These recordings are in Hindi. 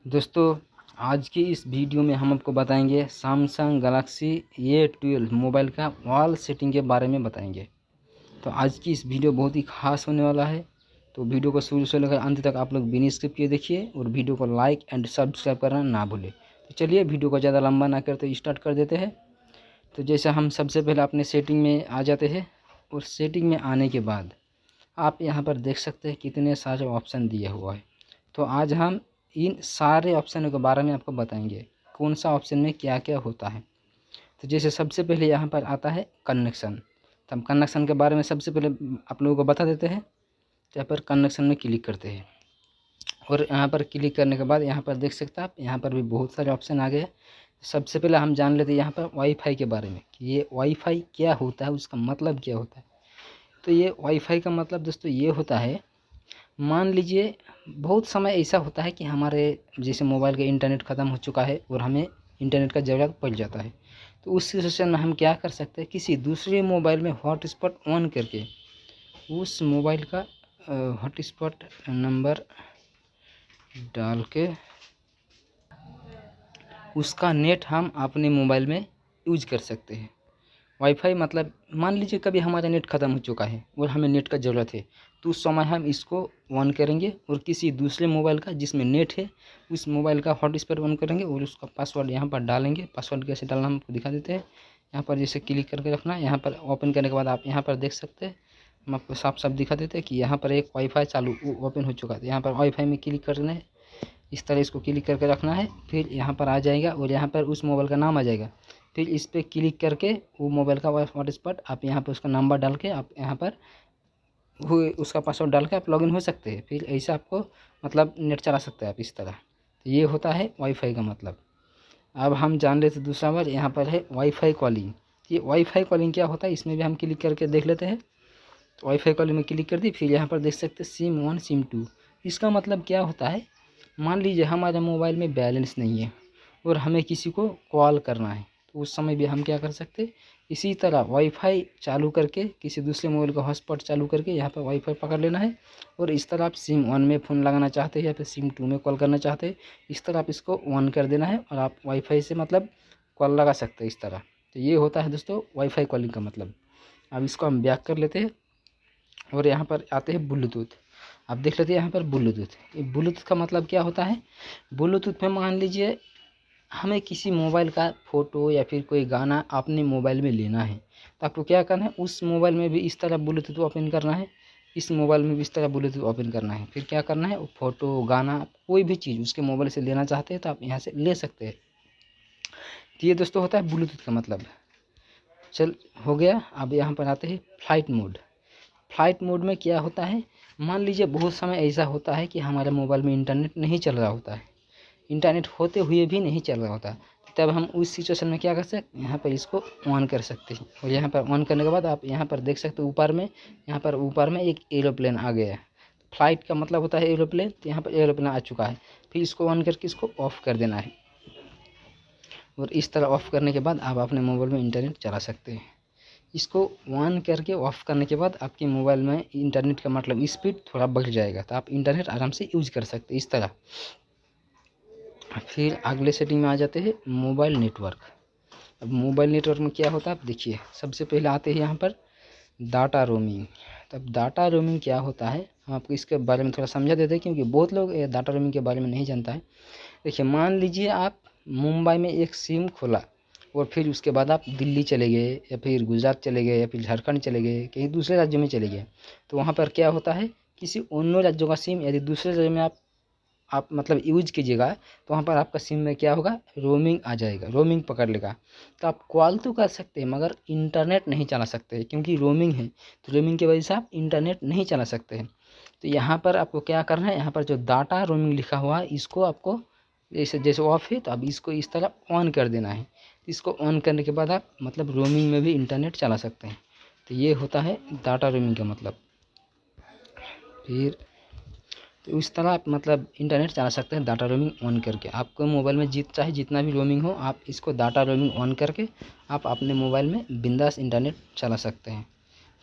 दोस्तों, आज की इस वीडियो में हम आपको बताएंगे सैमसंग गैलेक्सी A12 मोबाइल का वॉल सेटिंग के बारे में बताएंगे। तो आज की इस वीडियो बहुत ही खास होने वाला है। तो वीडियो को शुरू से लेकर अंत तक आप लोग बिना स्किप किए देखिए और वीडियो को लाइक एंड सब्सक्राइब करना ना भूलें। तो चलिए वीडियो को ज़्यादा लंबा ना करते स्टार्ट कर देते हैं। तो जैसे हम सबसे पहले अपने सेटिंग में आ जाते हैं और सेटिंग में आने के बाद आप यहाँ पर देख सकते हैं कितने सारे ऑप्शन दिए हुआ है। तो आज हम इन सारे ऑप्शनों के बारे में आपको बताएंगे कौन सा ऑप्शन में क्या क्या होता है। तो जैसे सबसे पहले यहाँ पर आता है कनेक्शन। तो हम कनेक्शन के बारे में सबसे पहले आप लोगों को बता देते हैं। तो यहाँ पर कनेक्शन में क्लिक करते हैं और यहाँ पर क्लिक करने के बाद यहाँ पर देख सकते हैं आप, यहाँ पर भी बहुत सारे ऑप्शन आ गए। सबसे पहले हम जान लेते हैं यहाँ पर वाईफाई के बारे में कि ये वाईफाई क्या होता है, उसका मतलब क्या होता है। तो ये वाईफाई का मतलब दोस्तों ये होता है, मान लीजिए बहुत समय ऐसा होता है कि हमारे जैसे मोबाइल का इंटरनेट ख़त्म हो चुका है और हमें इंटरनेट का ज़रूरत पड़ जाता है। तो उस सिचुएशन में हम क्या कर सकते हैं, किसी दूसरे मोबाइल में हॉटस्पॉट ऑन करके उस मोबाइल का हॉटस्पॉट नंबर डाल के उसका नेट हम अपने मोबाइल में यूज कर सकते हैं। वाईफाई मतलब मान लीजिए कभी हमारा नेट ख़त्म हो चुका है और हमें नेट का ज़रूरत है, तो उस समय हम इसको ऑन करेंगे और किसी दूसरे मोबाइल का जिसमें नेट है उस मोबाइल का हॉटस्पॉट ऑन करेंगे और उसका पासवर्ड यहाँ पर डालेंगे। पासवर्ड कैसे डालना हम आपको दिखा देते हैं। यहाँ पर जैसे क्लिक करके रखना है, यहाँ पर ओपन करने के बाद आप यहाँ पर देख सकते हैं, हम आपको साफ साफ दिखा देते हैं कि यहाँ पर एक वाईफाई चालू ओपन हो चुका है। यहाँ पर वाईफाई में क्लिक करना है, इस तरह इसको क्लिक करके रखना है। फिर यहाँ पर आ जाएगा और यहाँ पर उस मोबाइल का नाम आ जाएगा। फिर इस पर क्लिक करके वो मोबाइल का हॉटस्पॉट आप यहाँ पर उसका नंबर डाल के आप यहाँ पर उसका पासवर्ड डाल के आप लॉगिन हो सकते हैं। फिर ऐसा आपको मतलब नेट चला सकते हैं आप इस तरह। तो ये होता है वाईफाई का मतलब। अब हम जान लेते दूसरा बार, यहाँ पर है वाईफाई कॉलिंग। ये वाईफाई कॉलिंग क्या होता है इसमें भी हम क्लिक करके देख लेते हैं। तो वाईफाई कॉलिंग में क्लिक कर दी, फिर यहाँ पर देख सकते हैं सिम 1 सिम 2। इसका मतलब क्या होता है, मान लीजिए हमारे मोबाइल में बैलेंस नहीं है और हमें किसी को कॉल करना है, तो उस समय भी हम क्या कर सकते हैं, इसी तरह वाईफाई चालू करके किसी दूसरे मोबाइल का हॉटस्पॉट चालू करके यहाँ पर वाईफाई पकड़ लेना है और इस तरह आप सिम 1 में फ़ोन लगाना चाहते हैं या फिर सिम 2 में कॉल करना चाहते हैं, इस तरह आप इसको ऑन कर देना है और आप वाईफाई से मतलब कॉल लगा सकते हैं इस तरह। तो ये होता है दोस्तों वाईफाई कॉलिंग का मतलब। अब इसको हम बैक कर लेते हैं और यहाँ पर आते हैं ब्लूटूथ। आप देख लेते हैं यहाँ पर ब्लूटूथ। ये ब्लूटूथ का मतलब क्या होता है, ब्लूटूथ में मान लीजिए हमें किसी मोबाइल का फ़ोटो या फिर कोई गाना अपने मोबाइल में लेना है, तो आपको क्या करना है, उस मोबाइल में भी इस तरह ब्लूटूथ ओपन करना है, इस मोबाइल में भी इस तरह ब्लूटूथ ओपन करना है। फिर क्या करना है, वो फ़ोटो गाना कोई भी चीज़ उसके मोबाइल से लेना चाहते हैं तो आप यहाँ से ले सकते हैं। तो ये दोस्तों होता है ब्लूटूथ का मतलब। चल हो गया। अब यहाँ पर आते हैं फ्लाइट मोड। फ्लाइट मोड में क्या होता है, मान लीजिए बहुत समय ऐसा होता है कि हमारे मोबाइल में इंटरनेट नहीं चल रहा होता है, इंटरनेट होते हुए भी नहीं चल रहा होता, तब हम उस सिचुएशन में क्या कर सकते हैं, यहाँ पर इसको ऑन कर सकते हैं। और यहाँ पर ऑन करने के बाद आप यहाँ पर देख सकते हो ऊपर में, यहाँ पर ऊपर में एक एरोप्लेन आ गया है। फ्लाइट का मतलब होता है एरोप्लेन, तो यहाँ पर एरोप्लेन आ चुका है। फिर इसको ऑन करके इसको ऑफ़ कर देना है और इस तरह ऑफ़ करने के बाद आप अपने मोबाइल में इंटरनेट चला सकते हैं। इसको ऑन करके ऑफ़ करने के बाद आपके मोबाइल में इंटरनेट का मतलब स्पीड थोड़ा बढ़ जाएगा, तो आप इंटरनेट आराम से यूज कर सकते हैं इस तरह। फिर अगले सेटिंग में आ जाते हैं मोबाइल नेटवर्क। अब मोबाइल नेटवर्क में क्या होता है आप देखिए, सबसे पहले आते हैं यहाँ पर डाटा रोमिंग। तब डाटा रोमिंग क्या होता है हम आपको इसके बारे में थोड़ा समझा देते हैं, क्योंकि बहुत लोग डाटा रोमिंग के बारे में नहीं जानता है। देखिए मान लीजिए आप मुंबई में एक सिम खोला और फिर उसके बाद आप दिल्ली चले गए या फिर गुजरात चले गए या फिर झारखंड चले गए, कहीं दूसरे राज्यों में चले गए, तो वहाँ पर क्या होता है, किसी अन्य राज्यों का सिम यदि दूसरे राज्य में आप मतलब यूज कीजिएगा तो वहाँ पर आपका सिम में क्या होगा, रोमिंग आ जाएगा, रोमिंग पकड़ लेगा। तो आप कॉल तो कर सकते हैं मगर इंटरनेट नहीं चला सकते, क्योंकि रोमिंग है, तो रोमिंग की वजह से आप इंटरनेट नहीं चला सकते हैं। तो यहाँ पर आपको क्या करना है, यहाँ पर जो डाटा रोमिंग लिखा हुआ है इसको आपको जैसे ऑफ है तो अब इसको इस तरह ऑन कर देना है। इसको ऑन करने के बाद आप मतलब रोमिंग में भी इंटरनेट चला सकते हैं। तो ये होता है डाटा रोमिंग का मतलब। फिर तो इस तरह आप मतलब इंटरनेट चला सकते हैं डाटा रोमिंग ऑन करके। आपको मोबाइल में चाहे जितना भी रोमिंग हो, आप इसको डाटा रोमिंग ऑन करके आप अपने मोबाइल में बिंदास इंटरनेट चला सकते हैं।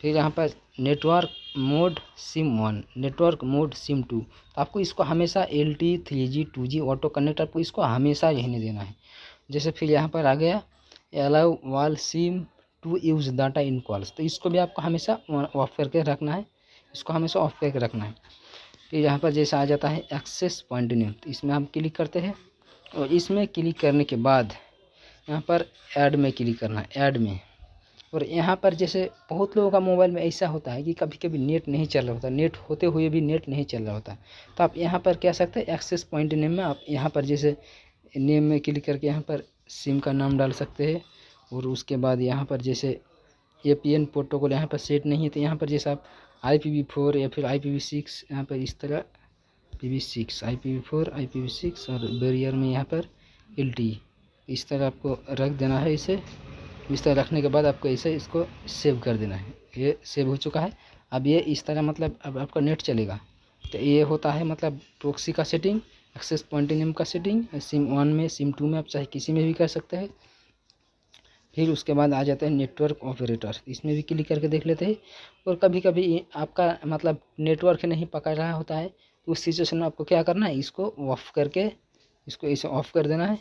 फिर यहाँ पर network mode SIM 1, network mode SIM 2। तो आपको इसको हमेशा LTE 3G 2G auto connect आपको इसको हमेशा रहने देना है। जैसे फिर यहाँ पर आ गया allow wall SIM to use data in calls, तो इसको भी आपको हमेशा ऑफ करके रखना है, इसको हमेशा ऑफ करके रखना है। फिर यहाँ पर जैसा आ जाता है एक्सेस पॉइंट नेम, तो इसमें हम क्लिक करते हैं और इसमें क्लिक करने के बाद यहाँ पर ऐड में क्लिक करना है, ऐड में। और यहाँ पर जैसे बहुत लोगों का मोबाइल में ऐसा होता है कि कभी कभी नेट नहीं चल रहा होता, नेट होते हुए भी नेट नहीं चल रहा होता, तो आप यहाँ पर क्या सकते हैं एक्सेस पॉइंट नेम में आप यहाँ पर जैसे नेम में क्लिक करके यहाँ पर सिम का नाम डाल सकते हैं। और उसके बाद यहाँ पर जैसे APN प्रोटोकॉल यहाँ पर सेट नहीं है, तो यहाँ पर जैसे आप IPv4 या फिर IPv6 यहाँ पर इस तरह IPv6 IPv4 और बैरियर में यहाँ पर LTE इस तरह आपको रख देना है। इसे इस तरह रखने के बाद आपको ऐसे इसको सेव कर देना है। ये सेव हो चुका है। अब ये इस तरह मतलब अब आपका नेट चलेगा। तो ये होता है मतलब प्रॉक्सी का सेटिंग, एक्सेस पॉइंट नेम का सेटिंग, सिम 1 में सिम 2 में आप चाहे किसी में भी कर सकते हैं। फिर उसके बाद आ जाता है नेटवर्क ऑपरेटर, इसमें भी क्लिक करके देख लेते हैं। और कभी कभी आपका मतलब नेटवर्क नहीं पकड़ रहा होता है, तो उस सिचुएशन में आपको क्या करना है, इसको ऑफ़ करके इसको ऐसे ऑफ़ कर देना है।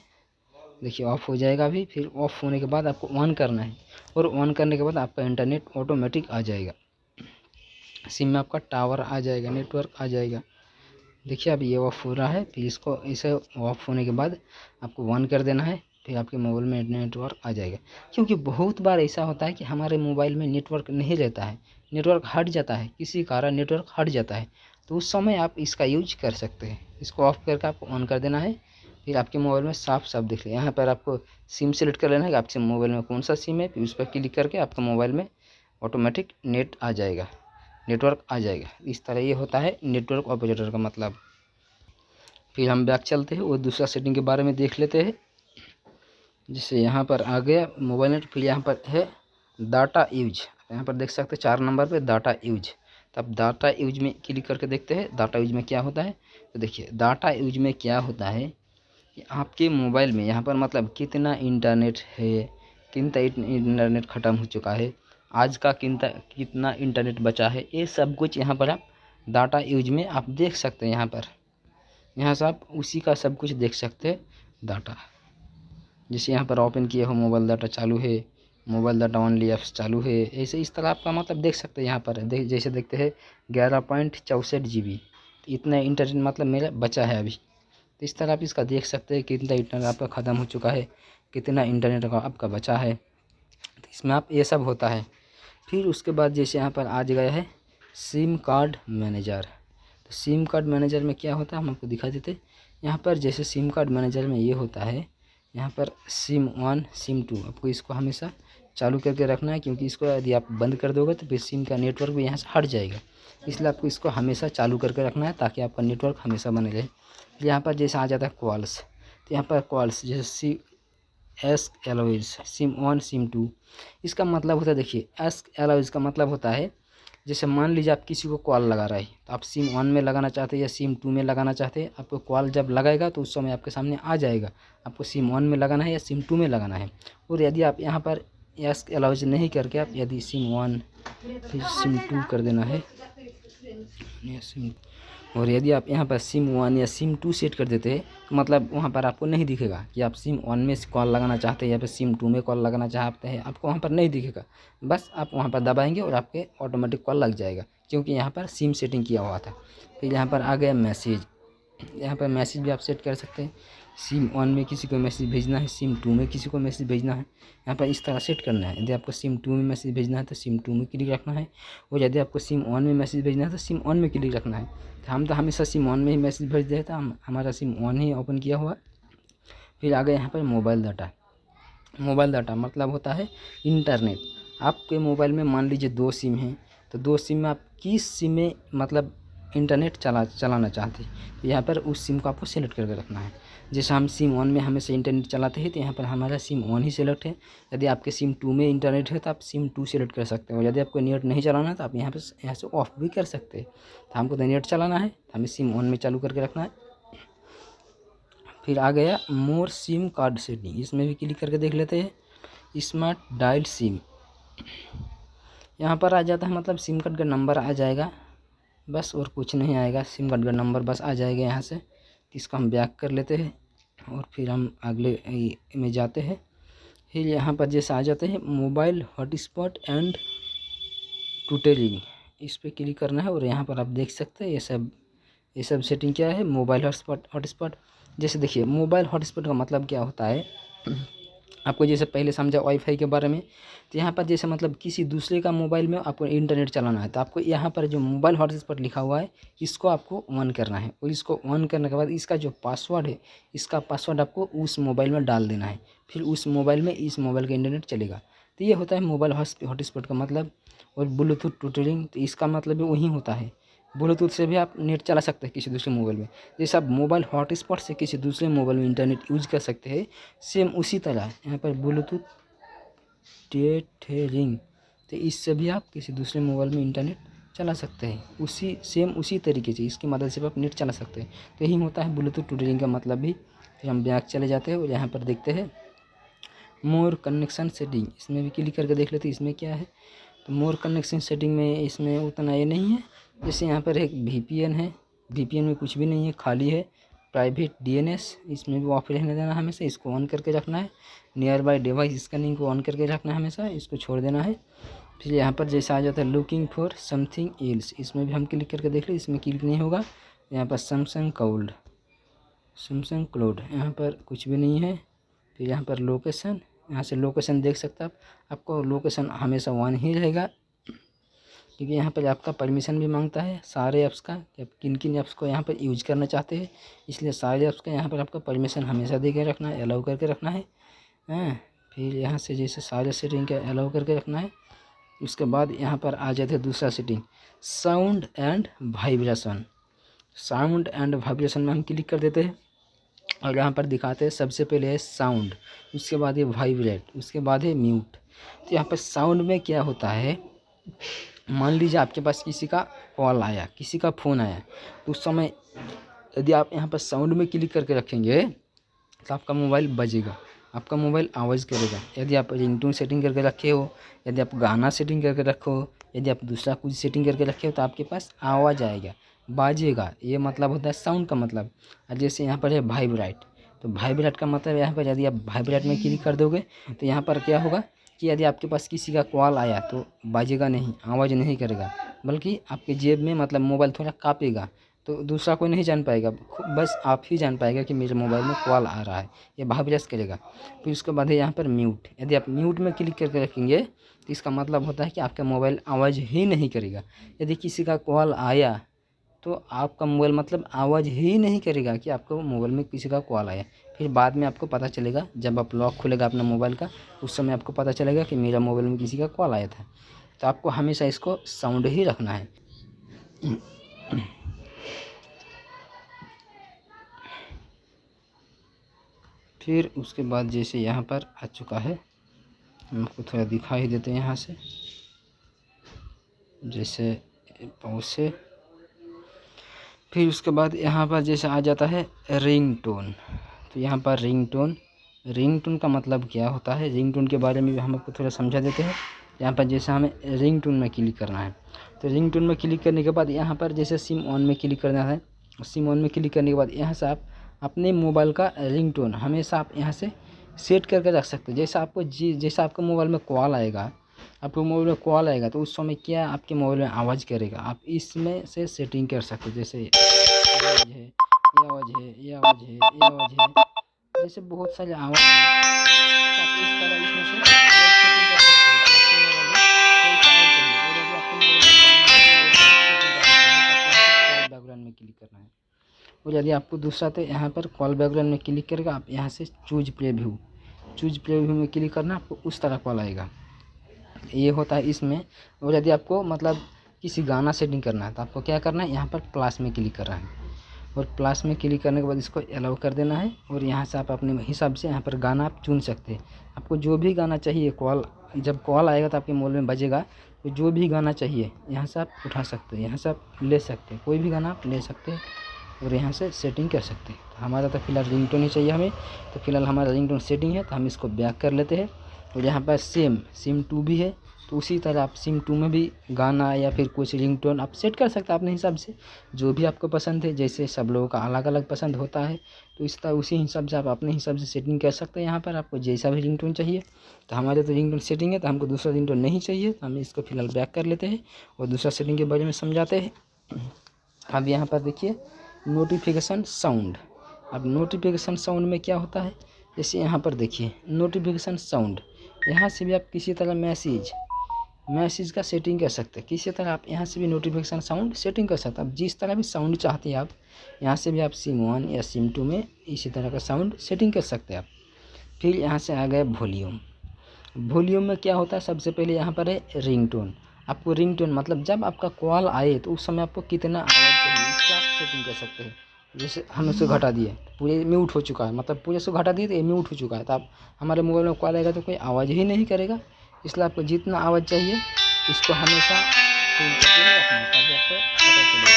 देखिए ऑफ़ हो जाएगा अभी। फिर ऑफ़ होने के बाद आपको ऑन करना है, और ऑन करने के बाद आपका इंटरनेट ऑटोमेटिक आ जाएगा, सिम में आपका टावर आ जाएगा, नेटवर्क आ जाएगा। देखिए अभी ये ऑफ़ हो रहा है। फिर इसको ऐसे ऑफ़ होने के बाद आपको ऑन कर देना है, फिर आपके मोबाइल में नेटवर्क आ जाएगा। क्योंकि बहुत बार ऐसा होता है कि हमारे मोबाइल में नेटवर्क नहीं रहता है, नेटवर्क हट जाता है, किसी कारण नेटवर्क हट जाता है, तो उस समय आप इसका यूज कर सकते हैं। इसको ऑफ़ करके आपको ऑन कर देना है, फिर आपके मोबाइल में साफ साफ दिख ले। यहाँ पर आपको सिम सेलेक्ट कर लेना है कि आपके मोबाइल में कौन सा सिम है, फिर उस पर क्लिक करके आपका मोबाइल में ऑटोमेटिक नेट आ जाएगा, नेटवर्क आ जाएगा। इस तरह ये होता है नेटवर्क ऑपरेटर का मतलब। फिर हम बैक चलते हैं और दूसरा सेटिंग के बारे में देख लेते हैं। जैसे यहाँ पर आ गया मोबाइल नेट, फिर यहाँ पर है डाटा यूज, यहाँ पर देख सकते हैं 4 नंबर पे डाटा यूज। तो अब डाटा यूज में क्लिक करके देखते हैं डाटा यूज में क्या होता है। तो देखिए डाटा यूज में क्या होता है कि आपके मोबाइल में यहाँ पर मतलब कितना इंटरनेट है, कितना इंटरनेट ख़त्म हो चुका है, आज का कितना इंटरनेट बचा है, ये सब कुछ यहाँ पर आप डाटा यूज में आप देख सकते हैं। यहाँ से आप उसी का सब कुछ देख सकते हैं डाटा। जैसे यहाँ पर ओपन किए हो मोबाइल डाटा चालू है, मोबाइल डाटा ओनली ऐप्स चालू है, ऐसे इस तरह आपका मतलब देख सकते हैं। यहाँ पर जैसे देखते हैं 11.64 GB इतना इंटरनेट मतलब मेरा बचा है अभी। तो इस तरह आप इसका देख सकते हैं कितना इंटरनेट आपका ख़त्म हो चुका है, कितना इंटरनेट आपका बचा है। तो इसमें आप ये सब होता है। फिर उसके बाद जैसे यहाँ पर आज गया है सिम कार्ड मैनेजर। तो सिम कार्ड मैनेजर में क्या होता है हम आपको दिखा देते। यहाँ पर जैसे सिम कार्ड मैनेजर में ये होता है, यहाँ पर सिम 1 सिम 2 आपको इसको हमेशा चालू करके रखना है, क्योंकि इसको यदि आप बंद कर दोगे तो फिर सिम का नेटवर्क भी यहाँ से हट जाएगा। इसलिए आपको इसको हमेशा चालू करके रखना है ताकि आपका नेटवर्क हमेशा बने रहे। यहाँ पर जैसे आ जाता है कॉल्स, तो यहाँ पर कॉल्स जैसे एस्क एलोइज सिम 1 सिम 2, इसका मतलब होता है देखिए एस्क एलोइज का मतलब होता है जैसे मान लीजिए आप किसी को कॉल लगा रहे हैं, तो आप सिम 1 में लगाना चाहते हैं या सिम 2 में लगाना चाहते हैं, आपको कॉल जब लगाएगा तो उस समय आपके सामने आ जाएगा आपको सिम 1 में लगाना है या सिम 2 में लगाना है। और यदि आप यहाँ पर एस्क एलाउज नहीं करके आप यदि सिम 1 फिर सिम 2 कर देना है या सिम, और यदि आप यहाँ पर सिम 1 या सिम 2 सेट कर देते हैं तो मतलब वहाँ पर आपको नहीं दिखेगा कि आप सिम 1 में कॉल लगाना चाहते हैं या फिर सिम 2 में कॉल लगाना चाहते हैं, आपको वहाँ पर नहीं दिखेगा। बस आप वहाँ पर दबाएंगे और आपके ऑटोमेटिक कॉल लग जाएगा, क्योंकि यहाँ पर सिम सेटिंग किया हुआ था। फिर यहाँ पर आ गया मैसेज, यहाँ पर मैसेज भी आप सेट कर सकते हैं। सिम 1 में किसी को मैसेज भेजना है, सिम 2 में किसी को मैसेज भेजना है, यहाँ पर इस तरह सेट करना है। यदि आपको सिम 2 में मैसेज भेजना है तो सिम 2 में क्लिक रखना है, और यदि आपको सिम 1 में मैसेज भेजना है तो सिम 1 में क्लिक रखना है। तो हम तो हमेशा सिम 1 में ही मैसेज भेज देते हैं, हमारा सिम 1 ही ओपन किया हुआ। फिर आ गए यहाँ पर मोबाइल डाटा। मोबाइल डाटा मतलब होता है इंटरनेट। आपके मोबाइल में मान लीजिए 2 सिम हैं, तो 2 सिम में आप किस सिम में मतलब इंटरनेट चलाना चाहते हैं, तो यहाँ पर उस सिम को आपको सेलेक्ट करके रखना है। जैसे हम सिम 1 में हमेशा इंटरनेट चलाते हैं तो यहाँ पर हमारा सिम 1 ही सेलेक्ट है। यदि आपके सिम 2 में इंटरनेट है तो आप सिम 2 सेलेक्ट कर सकते हो। यदि आपको नेट नहीं चलाना है तो आप यहाँ से ऑफ भी कर सकते हैं। तो हमको तो नेट चलाना है तो हमें सिम 1 में चालू करके रखना है। फिर आ गया मोर सिम कार्ड सेटिंग, इसमें भी क्लिक करके देख लेते हैं। स्मार्ट डायल सिम, यहाँ पर आ जाता है मतलब सिम कार्ड का नंबर आ जाएगा बस, और कुछ नहीं आएगा, सिम कार्ड का नंबर बस आ जाएगा यहाँ से। तो इसको हम बैक कर लेते हैं और फिर हम अगले में जाते हैं। फिर यहाँ पर जैसे आ जाते हैं मोबाइल हॉटस्पॉट एंड ट्यूटरिंग, इस पर क्लिक करना है। और यहाँ पर आप देख सकते हैं ये सब सेटिंग क्या है, मोबाइल हॉटस्पॉट। जैसे देखिए मोबाइल हॉटस्पॉट का मतलब क्या होता है आपको जैसे पहले समझा वाईफाई के बारे में। तो यहाँ पर जैसे मतलब किसी दूसरे का मोबाइल में आपको इंटरनेट चलाना है, तो आपको यहाँ पर जो मोबाइल हॉटस्पॉट लिखा हुआ है इसको आपको ऑन करना है। और इसको ऑन करने के बाद इसका जो पासवर्ड है, इसका पासवर्ड आपको उस मोबाइल में डाल देना है। फिर उस मोबाइल में इस मोबाइल का इंटरनेट चलेगा। तो ये होता है मोबाइल हॉटस्पॉट का मतलब। और ब्लूटूथ ट्यूटरिंग, तो इसका मतलब भी वही होता है। ब्लूटूथ से भी आप नेट चला सकते हैं किसी दूसरे मोबाइल में। जैसे आप मोबाइल हॉटस्पॉट से किसी दूसरे मोबाइल में इंटरनेट यूज कर सकते हैं, सेम उसी तरह यहाँ पर ब्लूटूथ ट्यूटरिंग, तो इससे भी आप किसी दूसरे मोबाइल में इंटरनेट चला सकते हैं। उसी तरीके से इसकी मदद से आप नेट चला सकते हैं। तो यही होता है ब्लूटूथ ट्यूटरिंग का मतलब भी। फिर हम बैक चले जाते हैं और यहाँ पर देखते हैं मोर कनेक्शन सेटिंग, इसमें भी क्लिक करके देख लेते हैं इसमें क्या है। तो मोर कनेक्शन सेटिंग में इसमें उतना ये नहीं है। जैसे यहाँ पर एक VPN है, VPN में कुछ भी नहीं है, खाली है। प्राइवेट DNS, इसमें भी ऑफ रहने देना हमेशा, इसको ऑन करके रखना है। नियर बाय डिवाइस स्कैनिंग को ऑन करके रखना है हमेशा, इसको छोड़ देना है। फिर यहाँ पर जैसा आ जाता है लुकिंग फॉर समथिंग एल्स, इसमें भी हम क्लिक करके देख लें, इसमें क्लिक नहीं होगा। यहाँ पर सैमसंग क्लाउड, यहाँ पर कुछ भी नहीं है। फिर यहाँ पर लोकेशन, यहाँ से लोकेशन देख सकते हैं आपको लोकेशन हमेशा ऑन ही रहेगा, क्योंकि यहाँ पर आपका परमिशन भी मांगता है सारे ऐप्स का, कि आप किन किन ऐप्स को यहाँ पर यूज करना चाहते हैं। इसलिए सारे ऐप्स का यहाँ पर आपका परमिशन हमेशा दे के रखना है, अलाउ करके रखना है। फिर यहाँ से जैसे सारे सेटिंग का अलाउ करके रखना है। उसके बाद यहाँ पर आ जाते हैं दूसरा setting, sound and vibration. Sound and vibration में हम क्लिक कर देते हैं और यहाँ पर दिखाते हैं सबसे पहले है साउंड, उसके बाद है वाइब्रेट, उसके बाद है म्यूट। तो यहाँ पर साउंड में क्या होता है, मान लीजिए आपके पास किसी का कॉल आया, किसी का फ़ोन आया, तो उस समय यदि आप यहाँ पर साउंड में क्लिक करके रखेंगे तो आपका मोबाइल बजेगा, आपका मोबाइल आवाज़ करेगा। यदि आप रिंगटोन सेटिंग करके रखे हो, यदि आप गाना सेटिंग करके रखो, यदि आप दूसरा कुछ सेटिंग करके रखे हो, तो आपके पास आवाज़ आएगा, बाजेगा। ये मतलब होता है साउंड का मतलब। और जैसे यहाँ पर है वाइब्रेट, तो वाइब्रेट का मतलब यहाँ पर यदि आप वाइब्रेट में क्लिक कर दोगे तो यहाँ पर क्या होगा कि यदि आपके पास किसी का कॉल आया तो बाजेगा नहीं, आवाज़ नहीं करेगा, बल्कि आपके जेब में मतलब मोबाइल थोड़ा काँपेगा। तो दूसरा कोई नहीं जान पाएगा, बस आप ही जान पाएगा कि मेरे मोबाइल में कॉल आ रहा है, ये वाइब्रेट करेगा। फिर उसके बाद है यहाँ पर म्यूट, यदि आप म्यूट में क्लिक करके रखेंगे तो इसका मतलब होता है कि आपका मोबाइल आवाज़ ही नहीं करेगा। यदि किसी का कॉल आया तो आपका मोबाइल मतलब आवाज़ ही नहीं करेगा कि आपको मोबाइल में किसी का कॉल आया। फिर बाद में आपको पता चलेगा, जब आप लॉक खुलेगा अपना मोबाइल का, उस समय आपको पता चलेगा कि मेरा मोबाइल में किसी का कॉल आया था। तो आपको हमेशा इसको साउंड ही रखना है। फिर उसके बाद जैसे यहाँ पर आ चुका है, हम आपको थोड़ा दिखा ही देते हैं यहाँ से, जैसे पाउच से। फिर उसके बाद यहाँ पर जैसे आ जाता है रिंगटोन। तो यहाँ पर रिंगटोन का मतलब क्या होता है, रिंगटोन के बारे में भी हम आपको थोड़ा समझा देते हैं। यहाँ पर जैसे हमें रिंगटोन में क्लिक करना है, तो रिंगटोन में क्लिक करने के बाद यहाँ पर जैसे सिम ऑन में क्लिक करना है। सिम ऑन में क्लिक करने के बाद यहाँ से आप अपने मोबाइल का रिंगटोन हमेशा आप यहाँ से सेट करके रख सकते हैं। जैसा आपका मोबाइल में कॉल आएगा, आपके मोबाइल में कॉल आएगा तो उस समय क्या आपके मोबाइल में आवाज़ करेगा, आप इसमें से सेटिंग कर सकते हो। जैसे ये आवाज़ है, ये आवाज़ है, ये आवाज़ है, ये आवाज़ है, जैसे बहुत सारे आवाज़ है, तो आप इस तरह इसमें से सेटिंग कर सकते हो कि आपके मोबाइल में कोई सा आवाज़ चाहिए। और यदि आपके मोबाइल में गाना है तो कॉल बैकग्राउंड में क्लिक करना है। और यदि आपको दूसरा तो यहाँ पर कॉल बैकग्राउंड में क्लिक करके आप यहाँ से चूज प्ले व्यू में क्लिक करना, आपको उस तरह कॉल आएगा। ये होता है इसमें। और यदि आपको मतलब किसी गाना सेटिंग करना है तो आपको क्या करना है, यहाँ पर प्लस में क्लिक करना है। और प्लस में क्लिक करने के बाद इसको अलाउ कर देना है। और यहाँ से आप अपने हिसाब से यहाँ पर गाना आप चुन सकते हैं। आपको जो भी गाना चाहिए, जब कॉल आएगा तो आपके मोबाइल में बजेगा, तो जो भी गाना चाहिए यहाँ से आप उठा सकते हैं, यहाँ से आप ले सकते हैं, कोई भी गाना आप ले सकते हैं और यहाँ से सेटिंग कर सकते हैं। तो हमारा तो फिलहाल रिंगटोन ही चाहिए हमें, तो फिलहाल हमारा रिंगटोन सेटिंग है, तो हम इसको बैक कर लेते हैं। और यहाँ पर सिम 2 भी है, तो उसी तरह आप सिम 2 में भी गाना या फिर कुछ रिंगटोन आप सेट कर सकते हैं अपने हिसाब से, जो भी आपको पसंद है। जैसे सब लोगों का अलग अलग पसंद होता है, तो इस तरह उसी हिसाब से आप अपने हिसाब से सेटिंग कर सकते हैं। यहाँ पर आपको जैसा भी रिंगटोन चाहिए, तो हमारे तो रिंगटोन सेटिंग है, तो हमको दूसरा रिंगटोन नहीं चाहिए, तो हम इसको फिलहाल बैक कर लेते हैं और दूसरा सेटिंग के बारे में समझाते हैं। अब यहाँ पर देखिए नोटिफिकेशन साउंड। अब नोटिफिकेशन साउंड में क्या होता है, जैसे यहाँ पर देखिए नोटिफिकेशन साउंड, यहाँ से भी आप किसी तरह मैसेज का सेटिंग कर सकते हैं। किसी तरह आप यहाँ से भी नोटिफिकेशन साउंड सेटिंग कर सकते हैं। आप जिस तरह भी साउंड चाहते हैं आप यहाँ से भी आप सिम 1 या सिम 2 में इसी तरह का साउंड सेटिंग कर सकते हैं आप। फिर यहाँ से आ गए वॉल्यूम। वॉल्यूम में क्या होता है, सबसे पहले यहाँ पर है रिंगटोन। आपको रिंगटोन मतलब जब आपका कॉल आए तो उस समय आपको कितना आवाज़ चाहिए इसका आप सेटिंग कर सकते हैं। जैसे हम उसको घटा दिए, पूरे म्यूट हो चुका है, मतलब पूरे से घटा दिए तो ये म्यूट हो चुका है, तो आप हमारे मोबाइल में कॉल आएगा तो कोई आवाज़ ही नहीं करेगा। इसलिए आपको जितना आवाज़ चाहिए इसको हमेशा फुल करके ही रखना है, ताकि आपको पता चले।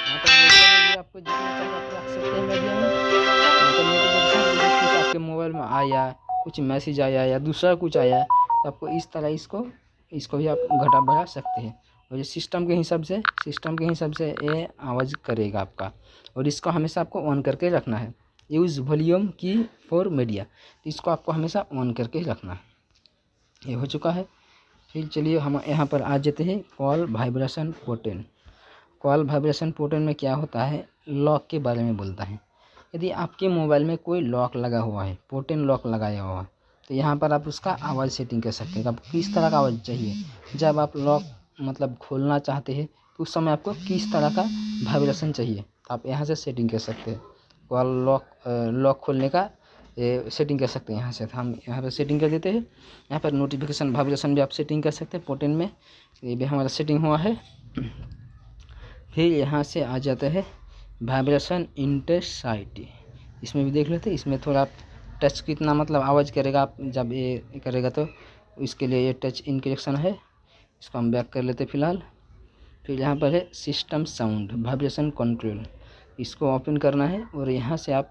यहाँ पर आपको जितना चाहिए आप रख सकते हैं मीडिया में। मतलब नोटिफिकेशन कुछ आपके मोबाइल में आया, कुछ मैसेज आया या दूसरा कुछ आया, तो आपको इस तरह इसको भी आप घटा बढ़ा सकते हैं। और ये सिस्टम के हिसाब से ये आवाज़ करेगा आपका, और इसको हमेशा आपको ऑन करके रखना है। यूज़ वॉल्यूम की फॉर मीडिया, तो इसको आपको हमेशा ऑन करके ही रखना है। ये हो चुका है। फिर चलिए हम यहाँ पर आ जाते हैं call vibration portal. Call vibration portal में क्या होता है, लॉक के बारे में बोलता है। यदि आपके मोबाइल में कोई लॉक लगा हुआ है, पोर्टल लॉक लगाया हुआ है, तो यहाँ पर आप उसका आवाज़ सेटिंग कर सकते हैं। आपको किस तरह का आवाज़ चाहिए, जब आप लॉक मतलब खोलना चाहते हैं तो उस समय आपको किस तरह का वाइब्रेशन चाहिए, तो आप यहाँ से सेटिंग कर सकते हैं। कॉल लॉक खोलने का सेटिंग कर सकते हैं यहाँ से। तो हम यहाँ पर सेटिंग कर देते हैं। यहाँ पर नोटिफिकेशन वाइब्रेशन भी आप सेटिंग कर सकते हैं पोर्टल में, ये भी हमारा सेटिंग हुआ है। फिर यहाँ से आ जाता है वाइब्रेशन इंटेंसिटी। इसमें भी देख लेते हैं। इसमें थोड़ा टच कितना मतलब आवाज़ करेगा आप जब ये करेगा, तो इसके लिए ये टच इंक्रिप्शन है, इसको हम बैक कर लेते फ़िलहाल। फिर यहाँ पर है सिस्टम साउंड वाइब्रेशन कंट्रोल, इसको ओपन करना है। और यहाँ से आप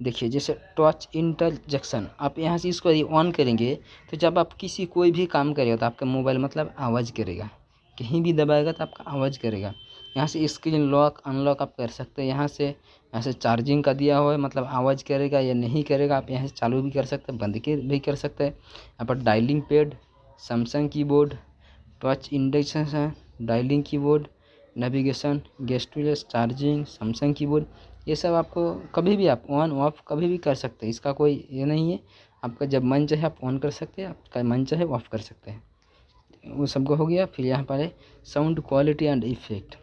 देखिए जैसे टच इंटरजेक्शन, आप यहाँ से इसको ऑन करेंगे तो जब आप कोई भी काम करेगा तो आपका मोबाइल मतलब आवाज़ करेगा, कहीं भी दबाएगा तो आपका आवाज़ करेगा। यहाँ से स्क्रीन लॉक अनलॉक आप कर सकते हैं। यहाँ से चार्जिंग का दिया हुआ है, मतलब आवाज़ करेगा या नहीं करेगा, आप यहाँ से चालू भी कर सकते हैं, बंद भी कर सकते हैं। यहाँ पर dialling pad, Samsung keyboard, touch induction, dialling keyboard, navigation, gestureless charging, Samsung keyboard, ये सब आपको कभी भी आप ऑन ऑफ कभी भी कर सकते हैं। इसका कोई ये नहीं है, आपका जब मन चाहे आप ऑन कर सकते हैं, आपका मन चाहे ऑफ कर सकते हैं। वो सबको हो गया। फिर यहाँ पर है साउंड क्वालिटी एंड इफेक्ट।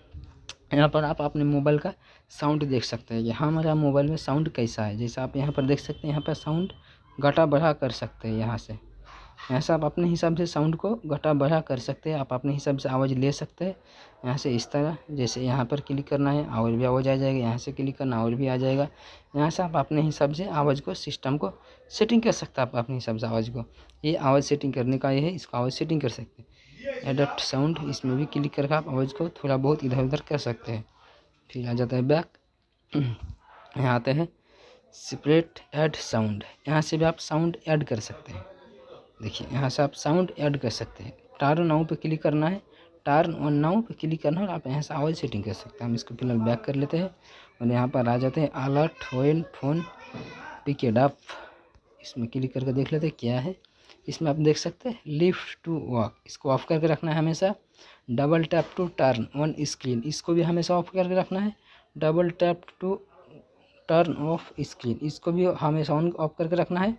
यहाँ पर आप अपने मोबाइल का साउंड देख सकते हैं कि हाँ हमारा मोबाइल में साउंड कैसा है। जैसे आप यहाँ पर देख सकते हैं, यहाँ पर साउंड घटा बढ़ा कर सकते हैं। यहाँ से आप अपने हिसाब से साउंड को घटा बढ़ा कर सकते हैं। आप अपने हिसाब से आवाज़ ले सकते हैं यहाँ से इस तरह। जैसे यहाँ पर क्लिक करना है और भी आवाज़ आ जाएगा, यहाँ से क्लिक करना और भी आ जाएगा। यहाँ से आप अपने हिसाब से आवाज़ को सिस्टम को सेटिंग कर सकते हैं। आप अपने हिसाब से आवाज़ को, ये आवाज़ सेटिंग करने का ये है, इसको आवाज़ सेटिंग कर सकते हैं। एडप्ट साउंड, इसमें भी क्लिक करके आप आवाज़ को थोड़ा बहुत इधर उधर कर सकते हैं। फिर आ जाता है बैक। यहाँ आते हैं सेपरेट ऐड साउंड, यहाँ से भी आप साउंड ऐड कर सकते हैं। देखिए यहाँ से आप साउंड ऐड कर सकते हैं। टर्न नाउ पे क्लिक करना है, टर्न ऑन नाउ पे क्लिक करना है और आप यहाँ से आवाज़ सेटिंग कर सकते हैं। हम इसको फिलहाल बैक कर लेते हैं और यहाँ पर आ जाते हैं alert when phone picked up. इसमें क्लिक करके देख लेते हैं क्या है। इसमें आप देख सकते हैं लिफ्ट टू वॉक, इसको ऑफ करके रखना है हमेशा। Double tap to turn on screen, इसको भी हमेशा ऑफ करके रखना है। Double tap to turn off screen, इसको भी हमेशा ऑन ऑफ करके रखना है।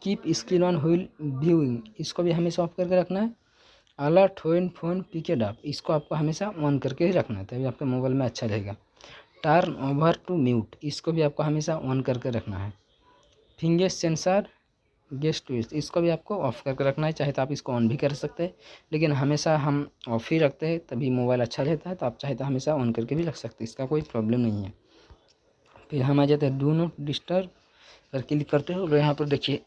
Keep screen on while viewing, इसको भी हमेशा ऑफ करके रखना है। Alert when phone picked up, इसको आपको हमेशा ऑन करके ही रखना है, तभी आपके मोबाइल में अच्छा रहेगा। टर्न ओवर टू म्यूट, इसको भी आपको हमेशा ऑन करके रखना है। फिंगर सेंसर गेस्ट ट्विस्ट, इसको भी आपको ऑफ करके रखना है। चाहे तो आप इसको ऑन भी कर सकते हैं, लेकिन हमेशा हम ऑफ ही रखते हैं, तभी मोबाइल अच्छा रहता है। तो आप चाहे तो हमेशा ऑन करके भी रख सकते हैं, इसका कोई प्रॉब्लम नहीं है। फिर हम आ जाते हैं डू नॉट डिस्टर्ब पर क्लिक करते हो, और यहाँ पर देखिए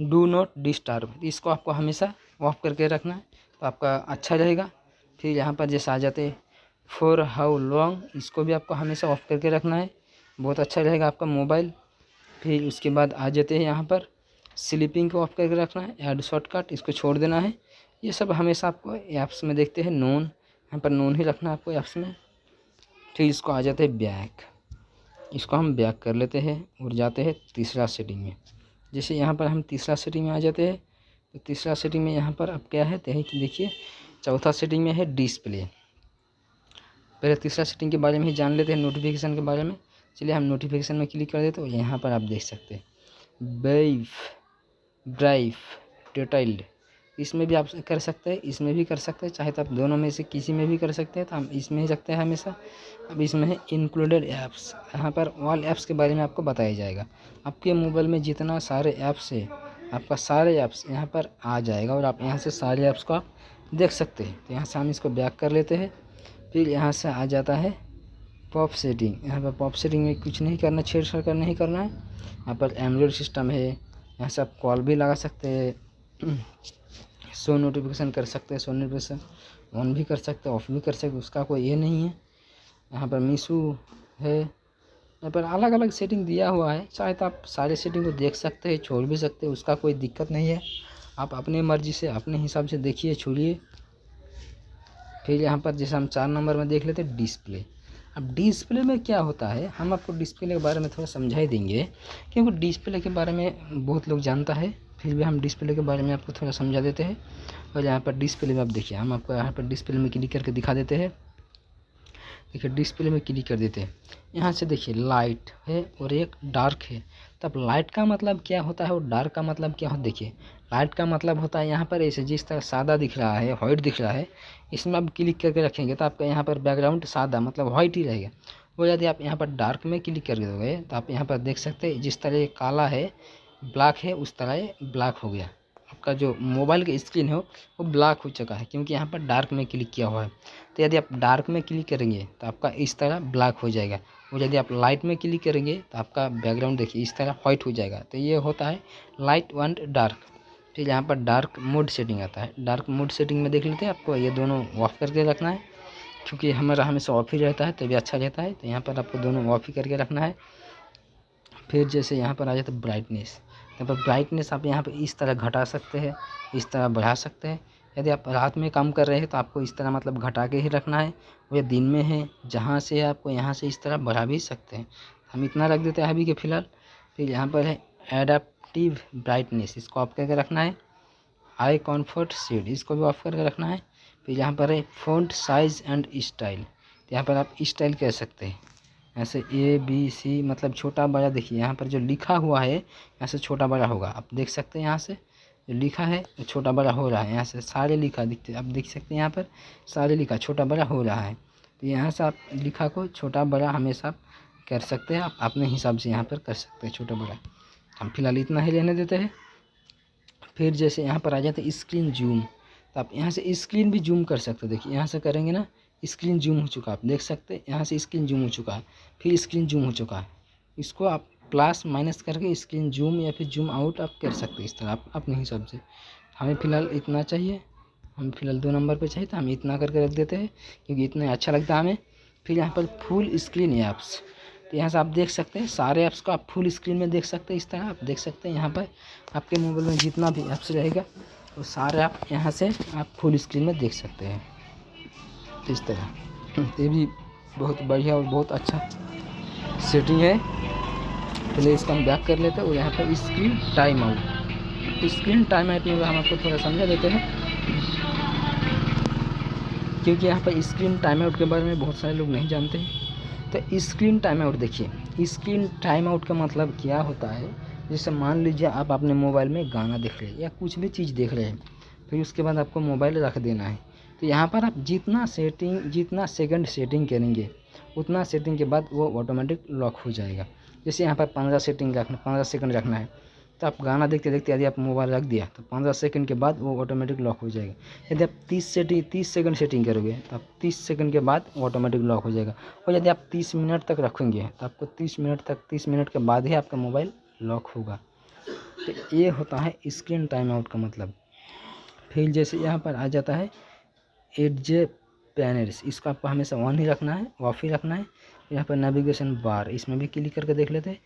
डू नॉट डिस्टर्ब, इसको आपको हमेशा ऑफ करके रखना है, तो आपका अच्छा रहेगा। फिर यहाँ पर जैसे आ जाते हैं फॉर हाउ लॉन्ग, इसको भी आपको हमेशा ऑफ करके रखना है, बहुत अच्छा रहेगा आपका मोबाइल। फिर उसके बाद आ जाते हैं यहाँ पर स्लीपिंग को ऑफ करके रखना है, ऐड शॉर्टकट इसको छोड़ देना है। ये सब हमेशा आपको ऐप्स में देखते हैं नोन, यहाँ पर नोन ही रखना है आपको ऐप्स में। फिर इसको आ जाते हैं बैक, इसको हम बैक कर लेते हैं और जाते हैं तीसरा सेटिंग में। जैसे यहाँ पर हम तीसरा सेटिंग में आ जाते हैं, तो तीसरा सेटिंग में यहाँ पर अब क्या है देखिए, चौथा सेटिंग में है डिस्प्ले। पहले तीसरा सेटिंग के बारे में ही जान लेते हैं, नोटिफिकेशन के बारे में। चलिए हम नोटिफिकेशन में क्लिक कर देते हैं। यहाँ पर आप देख सकते हैं ब्राइव डिटेल्ड, इसमें भी आप कर सकते हैं, इसमें भी कर सकते हैं, चाहे तो आप दोनों में से किसी में भी कर सकते हैं, तो हम इसमें ही रखते हैं हमेशा। अब इसमें है इंक्लूडेड ऐप्स, यहाँ पर ऑल ऐप्स के बारे में आपको बताया जाएगा। आपके मोबाइल में जितना सारे ऐप्स है, आपका सारे ऐप्स यहाँ पर आ जाएगा और आप यहाँ से सारे ऐप्स को आप देख सकते हैं। तो यहाँ से हम इसको बैक कर लेते हैं। फिर यहाँ से आ जाता है पॉप सेटिंग। यहाँ पर पॉप सेटिंग में कुछ नहीं करना, छेड़छाड़ कर नहीं करना है। यहाँ पर एंड्रॉइड सिस्टम है, यहाँ से आप कॉल भी लगा सकते हैं, शो नोटिफिकेशन कर सकते हैं, शो नोटिफिकेशन ऑन भी कर सकते हैं, ऑफ भी कर सकते हैं, उसका कोई ये नहीं है। यहाँ पर मिसू है, यहाँ पर अलग अलग सेटिंग दिया हुआ है, चाहे तो आप सारे सेटिंग को देख सकते हैं, छोड़ भी सकते हैं, उसका कोई दिक्कत नहीं है। आप अपने मर्जी से अपने हिसाब से देखिए, छोड़िए। फिर यहाँ पर जैसे हम 4 नंबर में देख लेते हैं डिस्प्ले। अब डिस्प्ले में क्या होता है, हम आपको डिस्प्ले के बारे में थोड़ा समझा ही देंगे, क्योंकि डिस्प्ले के बारे में बहुत लोग जानता है, फिर भी हम डिस्प्ले के बारे में आपको थोड़ा समझा देते हैं। और यहाँ पर डिस्प्ले में आप देखिए, हम आपको यहाँ पर डिस्प्ले में क्लिक करके दिखा देते हैं। देखिए डिस्प्ले में क्लिक कर देते हैं, यहाँ से देखिए लाइट है और एक डार्क है। तब लाइट का मतलब क्या होता है और डार्क का मतलब क्या होता है, देखिए लाइट का मतलब होता है यहाँ पर ऐसे जिस तरह सादा दिख रहा है, वाइट दिख रहा है, इसमें आप क्लिक करके रखेंगे तो आपका यहाँ पर बैकग्राउंड सादा मतलब वाइट ही रहेगा। वो यदि आप यहाँ पर डार्क में क्लिक कर दोगे तो आप यहाँ पर देख सकते हैं जिस तरह ये काला है, ब्लैक है, उस तरह ये ब्लैक हो गया। आपका जो मोबाइल का स्क्रीन है वो ब्लैक हो चुका है, क्योंकि यहाँ पर डार्क में क्लिक किया हुआ है। तो यदि आप डार्क में क्लिक करेंगे तो आपका इस तरह ब्लैक हो जाएगा, और यदि आप लाइट में क्लिक करेंगे तो आपका बैकग्राउंड देखिए इस तरह वाइट हो जाएगा। तो ये होता है लाइट एंड डार्क। फिर यहाँ पर डार्क मोड सेटिंग आता है, डार्क मोड सेटिंग में देख लेते हैं। आपको ये दोनों ऑफ करके रखना है, क्योंकि हमारा हमेशा ऑफ ही रहता है तभी अच्छा रहता है। तो यहाँ पर आपको दोनों ऑफ ही करके रखना है। फिर जैसे यहाँ पर आ जाता है ब्राइटनेस, यहाँ पर ब्राइटनेस आप यहाँ पर इस तरह घटा सकते हैं, इस तरह बढ़ा सकते हैं। यदि आप रात में काम कर रहे हैं तो आपको इस तरह मतलब घटा के ही रखना है, और दिन में है जहाँ से आपको यहाँ से इस तरह बढ़ा भी सकते हैं। हम इतना रख देते हैं अभी के फ़िलहाल। फिर यहाँ पर है एडाप्टिव ब्राइटनेस, इसको ऑफ करके रखना है। हाई कॉम्फर्ट शेड, इसको भी ऑफ करके रखना है। फिर यहाँ पर है फ़ॉन्ट साइज़ एंड स्टाइल, तो यहाँ पर आप स्टाइल कह सकते हैं, ऐसे ABC मतलब छोटा बड़ा। देखिए यहाँ पर जो लिखा हुआ है यहाँ से छोटा बड़ा होगा, आप देख सकते हैं। यहाँ से जो लिखा है वो छोटा बड़ा हो रहा है, यहाँ से सारे लिखा दिखते, आप देख सकते हैं यहाँ पर सारे लिखा छोटा बड़ा हो रहा है। तो यहाँ से आप लिखा को छोटा बड़ा हमेशा कर सकते हैं, आप अपने हिसाब से यहाँ पर कर सकते हैं छोटा बड़ा। हम फिलहाल इतना ही लेने देते हैं। फिर जैसे यहाँ पर आ जाते हैं स्क्रीन जूम, तो आप यहाँ से स्क्रीन भी जूम कर सकते हो। देखिए यहाँ से करेंगे ना, स्क्रीन जूम हो चुका है, आप देख सकते हैं यहाँ से स्क्रीन जूम हो चुका है, फिर स्क्रीन जूम हो चुका है। इसको आप प्लस माइनस करके स्क्रीन जूम या फिर जूम आउट आप कर सकते हैं इस तरह आप अपने हिसाब से। हमें फ़िलहाल इतना चाहिए, हम फिलहाल 2 नंबर पे चाहिए, तो हम इतना करके रख देते हैं क्योंकि इतना अच्छा लगता है हमें। फिर यहाँ पर फुल स्क्रीन ऐप्स, तो यहाँ से आप देख सकते हैं सारे ऐप्स को आप फुल स्क्रीन में देख सकते हैं। इस तरह आप देख सकते हैं यहाँ पर आपके मोबाइल में जितना भी ऐप्स रहेगा वो सारे आप यहाँ से आप फुल स्क्रीन में देख सकते हैं इस तरह। ये भी बहुत बढ़िया और बहुत अच्छा सेटिंग है। पहले इसको हम बैक कर लेते हैं और यहाँ पर screen time out, screen time out में हम आपको थोड़ा समझा देते हैं, क्योंकि यहाँ पर स्क्रीन टाइम आउट के बारे में बहुत सारे लोग नहीं जानते हैं। तो स्क्रीन टाइम आउट देखिए, स्क्रीन टाइम आउट का मतलब क्या होता है। जैसे मान लीजिए आप अपने मोबाइल में गाना देख रहे हैं या कुछ भी चीज़ देख रहे हैं, फिर उसके बाद आपको मोबाइल रख देना है। तो यहाँ पर आप जितना सेकंड सेटिंग करेंगे उतना सेटिंग के बाद वो ऑटोमेटिक लॉक हो जाएगा। जैसे यहाँ पर 15 सेकंड रखना है, तो आप गाना देखते देखते यदि आप मोबाइल रख दिया तो 15 सेकंड के बाद वो ऑटोमेटिक लॉक हो जाएगा। यदि आप 30 सेकंड सेटिंग करोगे तो आप 30 सेकंड के बाद ऑटोमेटिक लॉक हो जाएगा। और यदि आप 30 मिनट तक रखेंगे तो आपको 30 मिनट के बाद ही आपका मोबाइल लॉक होगा। तो ये होता है स्क्रीन टाइम आउट का मतलब। फिर जैसे यहाँ पर आ जाता है एडजे पैनल्स, इसको आपको हमेशा ऑन ही रखना है, ऑफ ही रखना है। यहाँ पर नेविगेशन बार, इसमें भी क्लिक करके देख लेते हैं।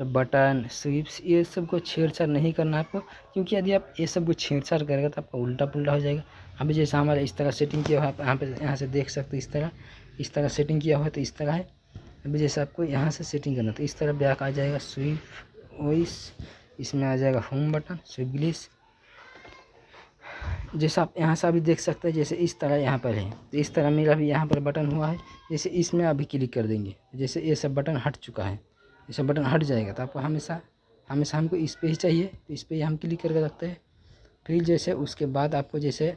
बटन स्विप्स ये सब को छेड़छाड़ नहीं करना है आपको, क्योंकि यदि आप ये सब को छेड़छाड़ करेगा तो आपका उल्टा पुल्टा हो जाएगा। अभी जैसे हमारा इस तरह सेटिंग किया हुआ है, यहाँ पे यहाँ से देख सकते हैं इस तरह सेटिंग किया हुआ है, तो इस तरह है। अभी जैसे आपको यहाँ से सेटिंग करना तो इस तरह बैक आ जाएगा, स्विप वॉइस, इसमें आ जाएगा होम बटन, स्विप ग्लिच। जैसा आप यहाँ से अभी देख सकते हैं, जैसे इस तरह यहाँ पर है, तो इस तरह मेरा भी यहाँ पर बटन हुआ है। जैसे इसमें अभी क्लिक कर देंगे, जैसे ये सब बटन हट चुका है, ये सब बटन हट जाएगा, तो आपको हमेशा हमको इस पे ही चाहिए, तो इस पे ही हम क्लिक करके रखते हैं। फिर जैसे उसके बाद आपको जैसे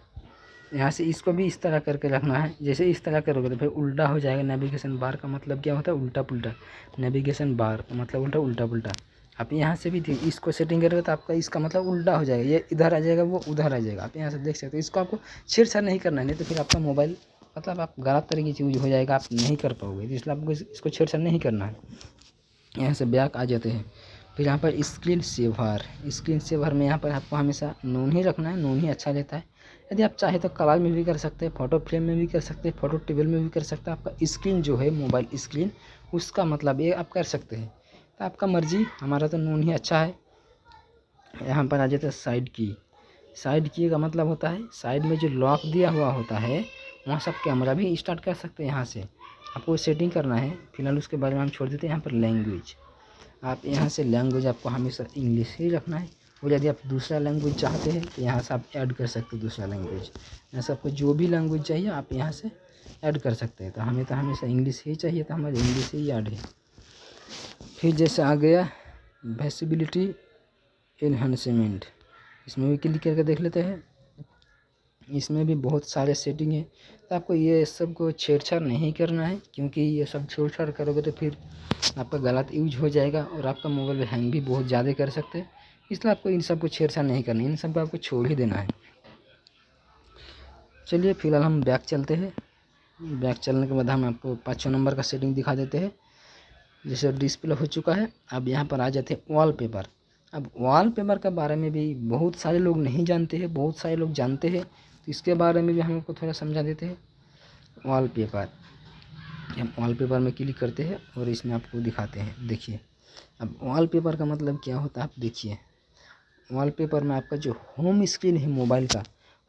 यहाँ से इसको भी इस तरह करके रखना है। जैसे इस तरह करोगे तो फिर उल्टा हो जाएगा। नेविगेशन बार का मतलब क्या होता है? उल्टा पुल्टा। नेविगेशन बार का मतलब उल्टा पुल्टा। आप यहाँ से भी इसको सेटिंग करोगे तो आपका इसका मतलब उल्टा हो जाएगा, ये इधर आ जाएगा, वो उधर आ जाएगा। आप यहाँ से देख सकते हो। इसको आपको छेड़छाड़ नहीं करना है, नहीं तो फिर आपका मोबाइल मतलब आप गलत तरीके से यूज हो जाएगा, आप नहीं कर पाओगे। इसलिए आपको इसको छेड़छाड़ नहीं करना है। यहाँ से बैक आ जाते हैं। फिर यहाँ पर स्क्रीन सेवर में यहाँ पर आपको हमेशा नॉन ही रखना है, नॉन ही अच्छा रहता है। यदि आप चाहे तो कलर में भी कर सकते हैं, फ़ोटो फ्रेम में भी कर सकते हैं, फ़ोटो टेबल में भी कर सकते हैं। आपका स्क्रीन जो है मोबाइल स्क्रीन, उसका मतलब ये आप कर सकते हैं, तो आपका मर्जी। हमारा तो नॉन ही अच्छा है। यहाँ पर आ जाता है साइड की का मतलब होता है साइड में जो लॉक दिया हुआ होता है वहाँ सब कैमरा भी स्टार्ट कर सकते हैं। यहाँ से आपको सेटिंग करना है, फिलहाल उसके बारे में हम छोड़ देते हैं। यहाँ पर लैंग्वेज, आप यहाँ से लैंग्वेज आपको हमेशा इंग्लिश ही रखना है, और यदि आप दूसरा लैंग्वेज चाहते हैं तो यहाँ से आप ऐड कर सकते हैं दूसरा लैंग्वेज। यहाँ से आपको जो भी लैंग्वेज चाहिए आप यहाँ से ऐड कर सकते हैं। तो हमें तो हमेशा इंग्लिश ही चाहिए, तो हमारे इंग्लिश ही ऐड है। फिर जैसे आ गया विजिबिलिटी एनहांसमेंट, इसमें भी क्लिक करके देख लेते हैं। इसमें भी बहुत सारे सेटिंग है, तो आपको ये सब को छेड़छाड़ नहीं करना है, क्योंकि ये सब छेड़छाड़ करोगे तो फिर आपका गलत यूज हो जाएगा और आपका मोबाइल हैंग भी बहुत ज़्यादा कर सकते हैं। इसलिए आपको इन सब को छेड़छाड़ नहीं करनी, इन सब को आपको छोड़ ही देना है। चलिए फिलहाल हम बैक चलते हैं। बैक चलने के बाद हम आपको 5 नंबर का सेटिंग दिखा देते हैं। जैसे डिस्प्ले हो चुका है, अब यहाँ पर आ जाते हैं वॉलपेपर। अब वॉलपेपर के बारे में भी बहुत सारे लोग नहीं जानते हैं, बहुत सारे लोग जानते हैं, तो इसके बारे में भी हम आपको थोड़ा समझा देते हैं। वॉलपेपर, हम वॉलपेपर में क्लिक करते हैं और इसमें आपको दिखाते हैं। देखिए अब वॉलपेपर का मतलब क्या होता है, आप देखिए। वॉलपेपर में आपका जो होम स्क्रीन है मोबाइल का,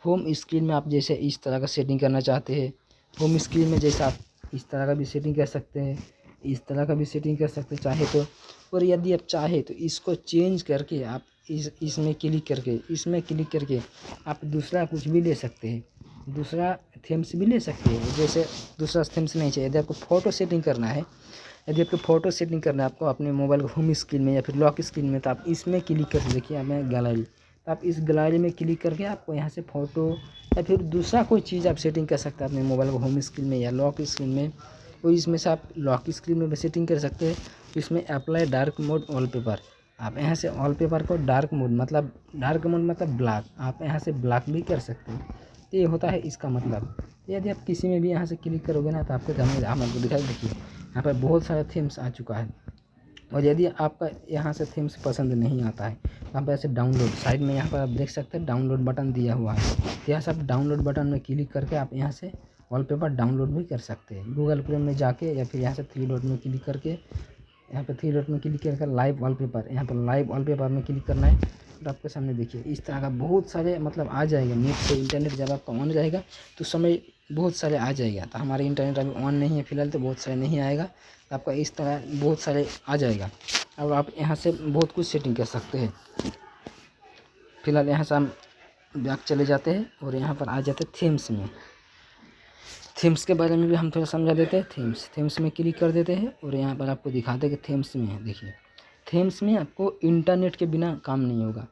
होम स्क्रीन में आप जैसे इस तरह का सेटिंग करना चाहते हैं, होम स्क्रीन में जैसे आप इस तरह का भी सेटिंग कर सकते हैं, इस तरह का भी सेटिंग कर सकते हैं चाहे तो। और यदि आप चाहे तो इसको चेंज करके आप इसमें क्लिक करके आप दूसरा कुछ भी ले सकते हैं, दूसरा थीम्स भी ले सकते हैं। जैसे दूसरा थीम्स नहीं चाहिए, यदि आपको फ़ोटो सेटिंग करना है, आपको अपने मोबाइल को होम स्क्रीन में या फिर लॉक स्क्रीन में, तो आप इसमें क्लिक करके देखिए, हमें गैलरी, तो आप इस गैलरी में क्लिक करके आपको यहाँ से फ़ोटो या फिर दूसरा कोई चीज़ आप सेटिंग कर सकते हैं अपने मोबाइल को होम स्क्रीन में या लॉक स्क्रीन में। तो इसमें से आप लॉक स्क्रीन में भी सेटिंग कर सकते हैं। तो इसमें अप्लाई डार्क मोड वॉलपेपर, आप यहाँ से वॉलपेपर को डार्क मोड मतलब ब्लैक, आप यहाँ से ब्लैक भी कर सकते हैं। ये होता है इसका मतलब। यदि आप किसी में भी यहाँ से क्लिक करोगे ना तो आपको हम आपको दिखाई, देखिए यहाँ पर बहुत सारा थीम्स आ चुका है। और यदि आपका यहाँ से थीम्स पसंद नहीं आता है तो आप ऐसे डाउनलोड, साइड में यहाँ पर आप देख सकते हैं डाउनलोड बटन दिया हुआ है, तो यहाँ से आप डाउनलोड बटन में क्लिक करके आप यहाँ से वॉलपेपर डाउनलोड भी कर सकते हैं। गूगल क्रोम में जाके या फिर यहाँ से 3 डॉट में क्लिक करके, यहाँ पर 3 डॉट में क्लिक करके लाइव वॉलपेपर, यहाँ पर लाइव वॉलपेपर में क्लिक करना है। तो आपके सामने देखिए इस तरह का बहुत सारे मतलब आ जाएगा। नेट से इंटरनेट जब आपका ऑन रहेगा तो समय बहुत सारे आ जाएगा। तो हमारे इंटरनेट अभी ऑन नहीं है फिलहाल, तो बहुत सारे नहीं आएगा, तो आपका इस तरह बहुत सारे आ जाएगा। अब आप यहाँ से बहुत कुछ सेटिंग कर सकते हैं। फिलहाल यहाँ से हम बैक चले जाते हैं और यहाँ पर आ जाते हैं थीम्स में। थीम्स के बारे में भी हम थोड़ा समझा देते हैं। थीम्स में क्लिक कर देते हैं और यहाँ पर आपको दिखाते हैं कि थीम्स में है। देखिए थीम्स में आपको इंटरनेट के बिना काम नहीं होगा,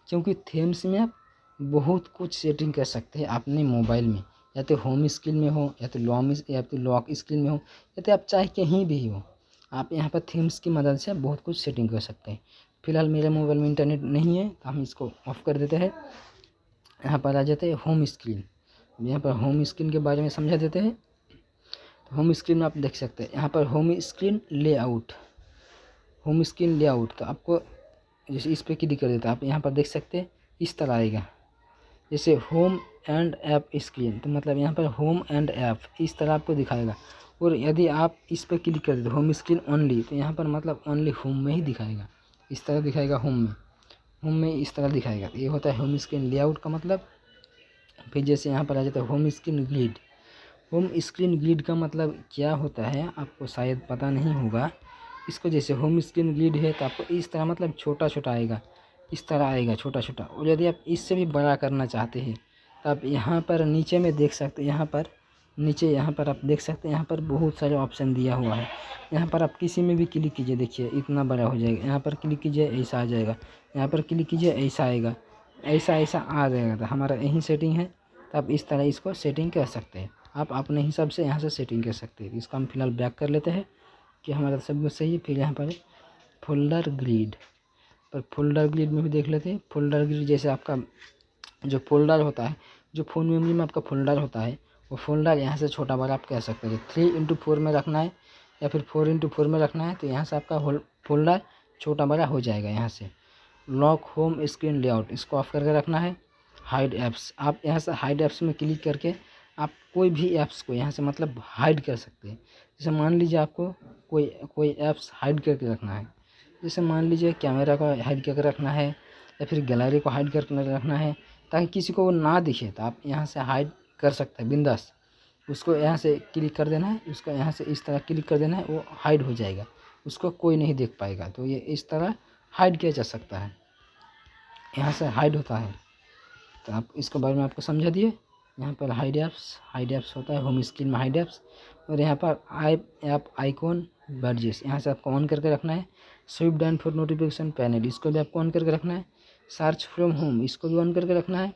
क्योंकि थीम्स में आप बहुत कुछ सेटिंग कर सकते हैं अपने मोबाइल में, या तो होम स्क्रीन में हो या तो लॉक स्क्रीन में हो, या तो आप चाहे कहीं भी हो, आप यहाँ पर थीम्स की मदद से बहुत कुछ सेटिंग कर सकते हैं। फिलहाल मेरे मोबाइल में इंटरनेट नहीं है तो हम इसको ऑफ़ कर देते हैं। यहाँ पर आ जाते हैं होम स्क्रीन। यहाँ पर होम स्क्रीन के बारे में समझा देते हैं। तो होम स्क्रीन में आप देख सकते हैं यहाँ पर होम स्क्रीन लेआउट, तो आपको जैसे इस पर क्लिक कर देता है, आप यहाँ पर देख सकते हैं इस तरह आएगा, जैसे होम एंड ऐप स्क्रीन, तो मतलब यहाँ पर होम एंड ऐप इस तरह आपको दिखाएगा। और यदि आप इस पर क्लिक कर देते होम स्क्रीन ओनली, तो यहाँ पर मतलब ओनली होम में ही दिखाएगा, इस तरह दिखाएगा होम में इस तरह दिखाएगा। ये होता है होम स्क्रीन लेआउट का मतलब। फिर जैसे यहाँ पर आ जाता है home screen grid. Home screen grid का मतलब क्या होता है आपको शायद पता नहीं होगा। इसको जैसे होम स्क्रीन ग्रिड है तो आपको इस तरह मतलब छोटा छोटा आएगा, इस तरह आएगा छोटा छोटा। और यदि आप इससे भी बड़ा करना चाहते हैं तो आप यहाँ पर नीचे में देख सकते हैं, यहाँ पर नीचे यहाँ पर आप देख सकते हैं, यहाँ पर बहुत सारे ऑप्शन दिया हुआ है। यहाँ पर आप किसी में भी क्लिक कीजिए, देखिए इतना बड़ा हो जाएगा। यहाँ पर क्लिक कीजिए ऐसा आ जाएगा, यहाँ पर क्लिक कीजिए ऐसा आएगा, ऐसा ऐसा आ जाएगा। तो हमारा यही सेटिंग है, तो आप इस तरह इसको सेटिंग कर सकते हैं। आप अपने हिसाब से यहाँ से सेटिंग कर सकते हैं। इसको हम फिलहाल बैक कर लेते हैं कि हमारा सब कुछ सही है। फिर यहाँ पर फोल्डर ग्रिड, पर फोल्डर ग्रिड में भी देख लेते हैं। फोल्डर ग्रिड जैसे आपका जो फोल्डर होता है, जो फ़ोन मेमोरी में आपका फोल्डर होता है, वो फोल्डर यहाँ से छोटा बड़ा आप कह सकते हैं। 3x4 में रखना है या फिर 4x4 में रखना है, तो यहाँ से आपका फोल्डर छोटा बड़ा हो जाएगा। यहाँ से लॉक होम स्क्रीन लेआउट, इसको ऑफ करके रखना है। हाइड ऐप्स, आप यहाँ से हाइड ऐप्स में क्लिक करके आप कोई भी ऐप्स को यहाँ से मतलब हाइड कर सकते हैं। जैसे मान लीजिए आपको कोई ऐप्स हाइड करके रखना है, जैसे मान लीजिए कैमरा को हाइड करके रखना है या फिर गैलरी को हाइड करके रखना है ताकि किसी को वो ना दिखे, तो आप यहाँ से हाइड कर सकते हैं बिंदास। उसको यहाँ से क्लिक कर देना है, उसको यहाँ से इस तरह क्लिक कर देना है, वो हाइड हो जाएगा, उसको कोई नहीं देख पाएगा। तो ये इस तरह हाइड किया जा सकता है, यहाँ से हाइड होता है। तो आप इसके बारे में आपको समझा दिए। यहाँ पर हाइड ऐप्स होता है होम स्क्रीन में हाइड ऐप्स। और यहाँ पर ऐप आइकॉन बर्जेस, यहाँ से आपको ऑन करके रखना है। Swipe down for notification panel, इसको भी आपको ऑन करके रखना है। सर्च फ्रॉम होम, इसको भी ऑन करके रखना है।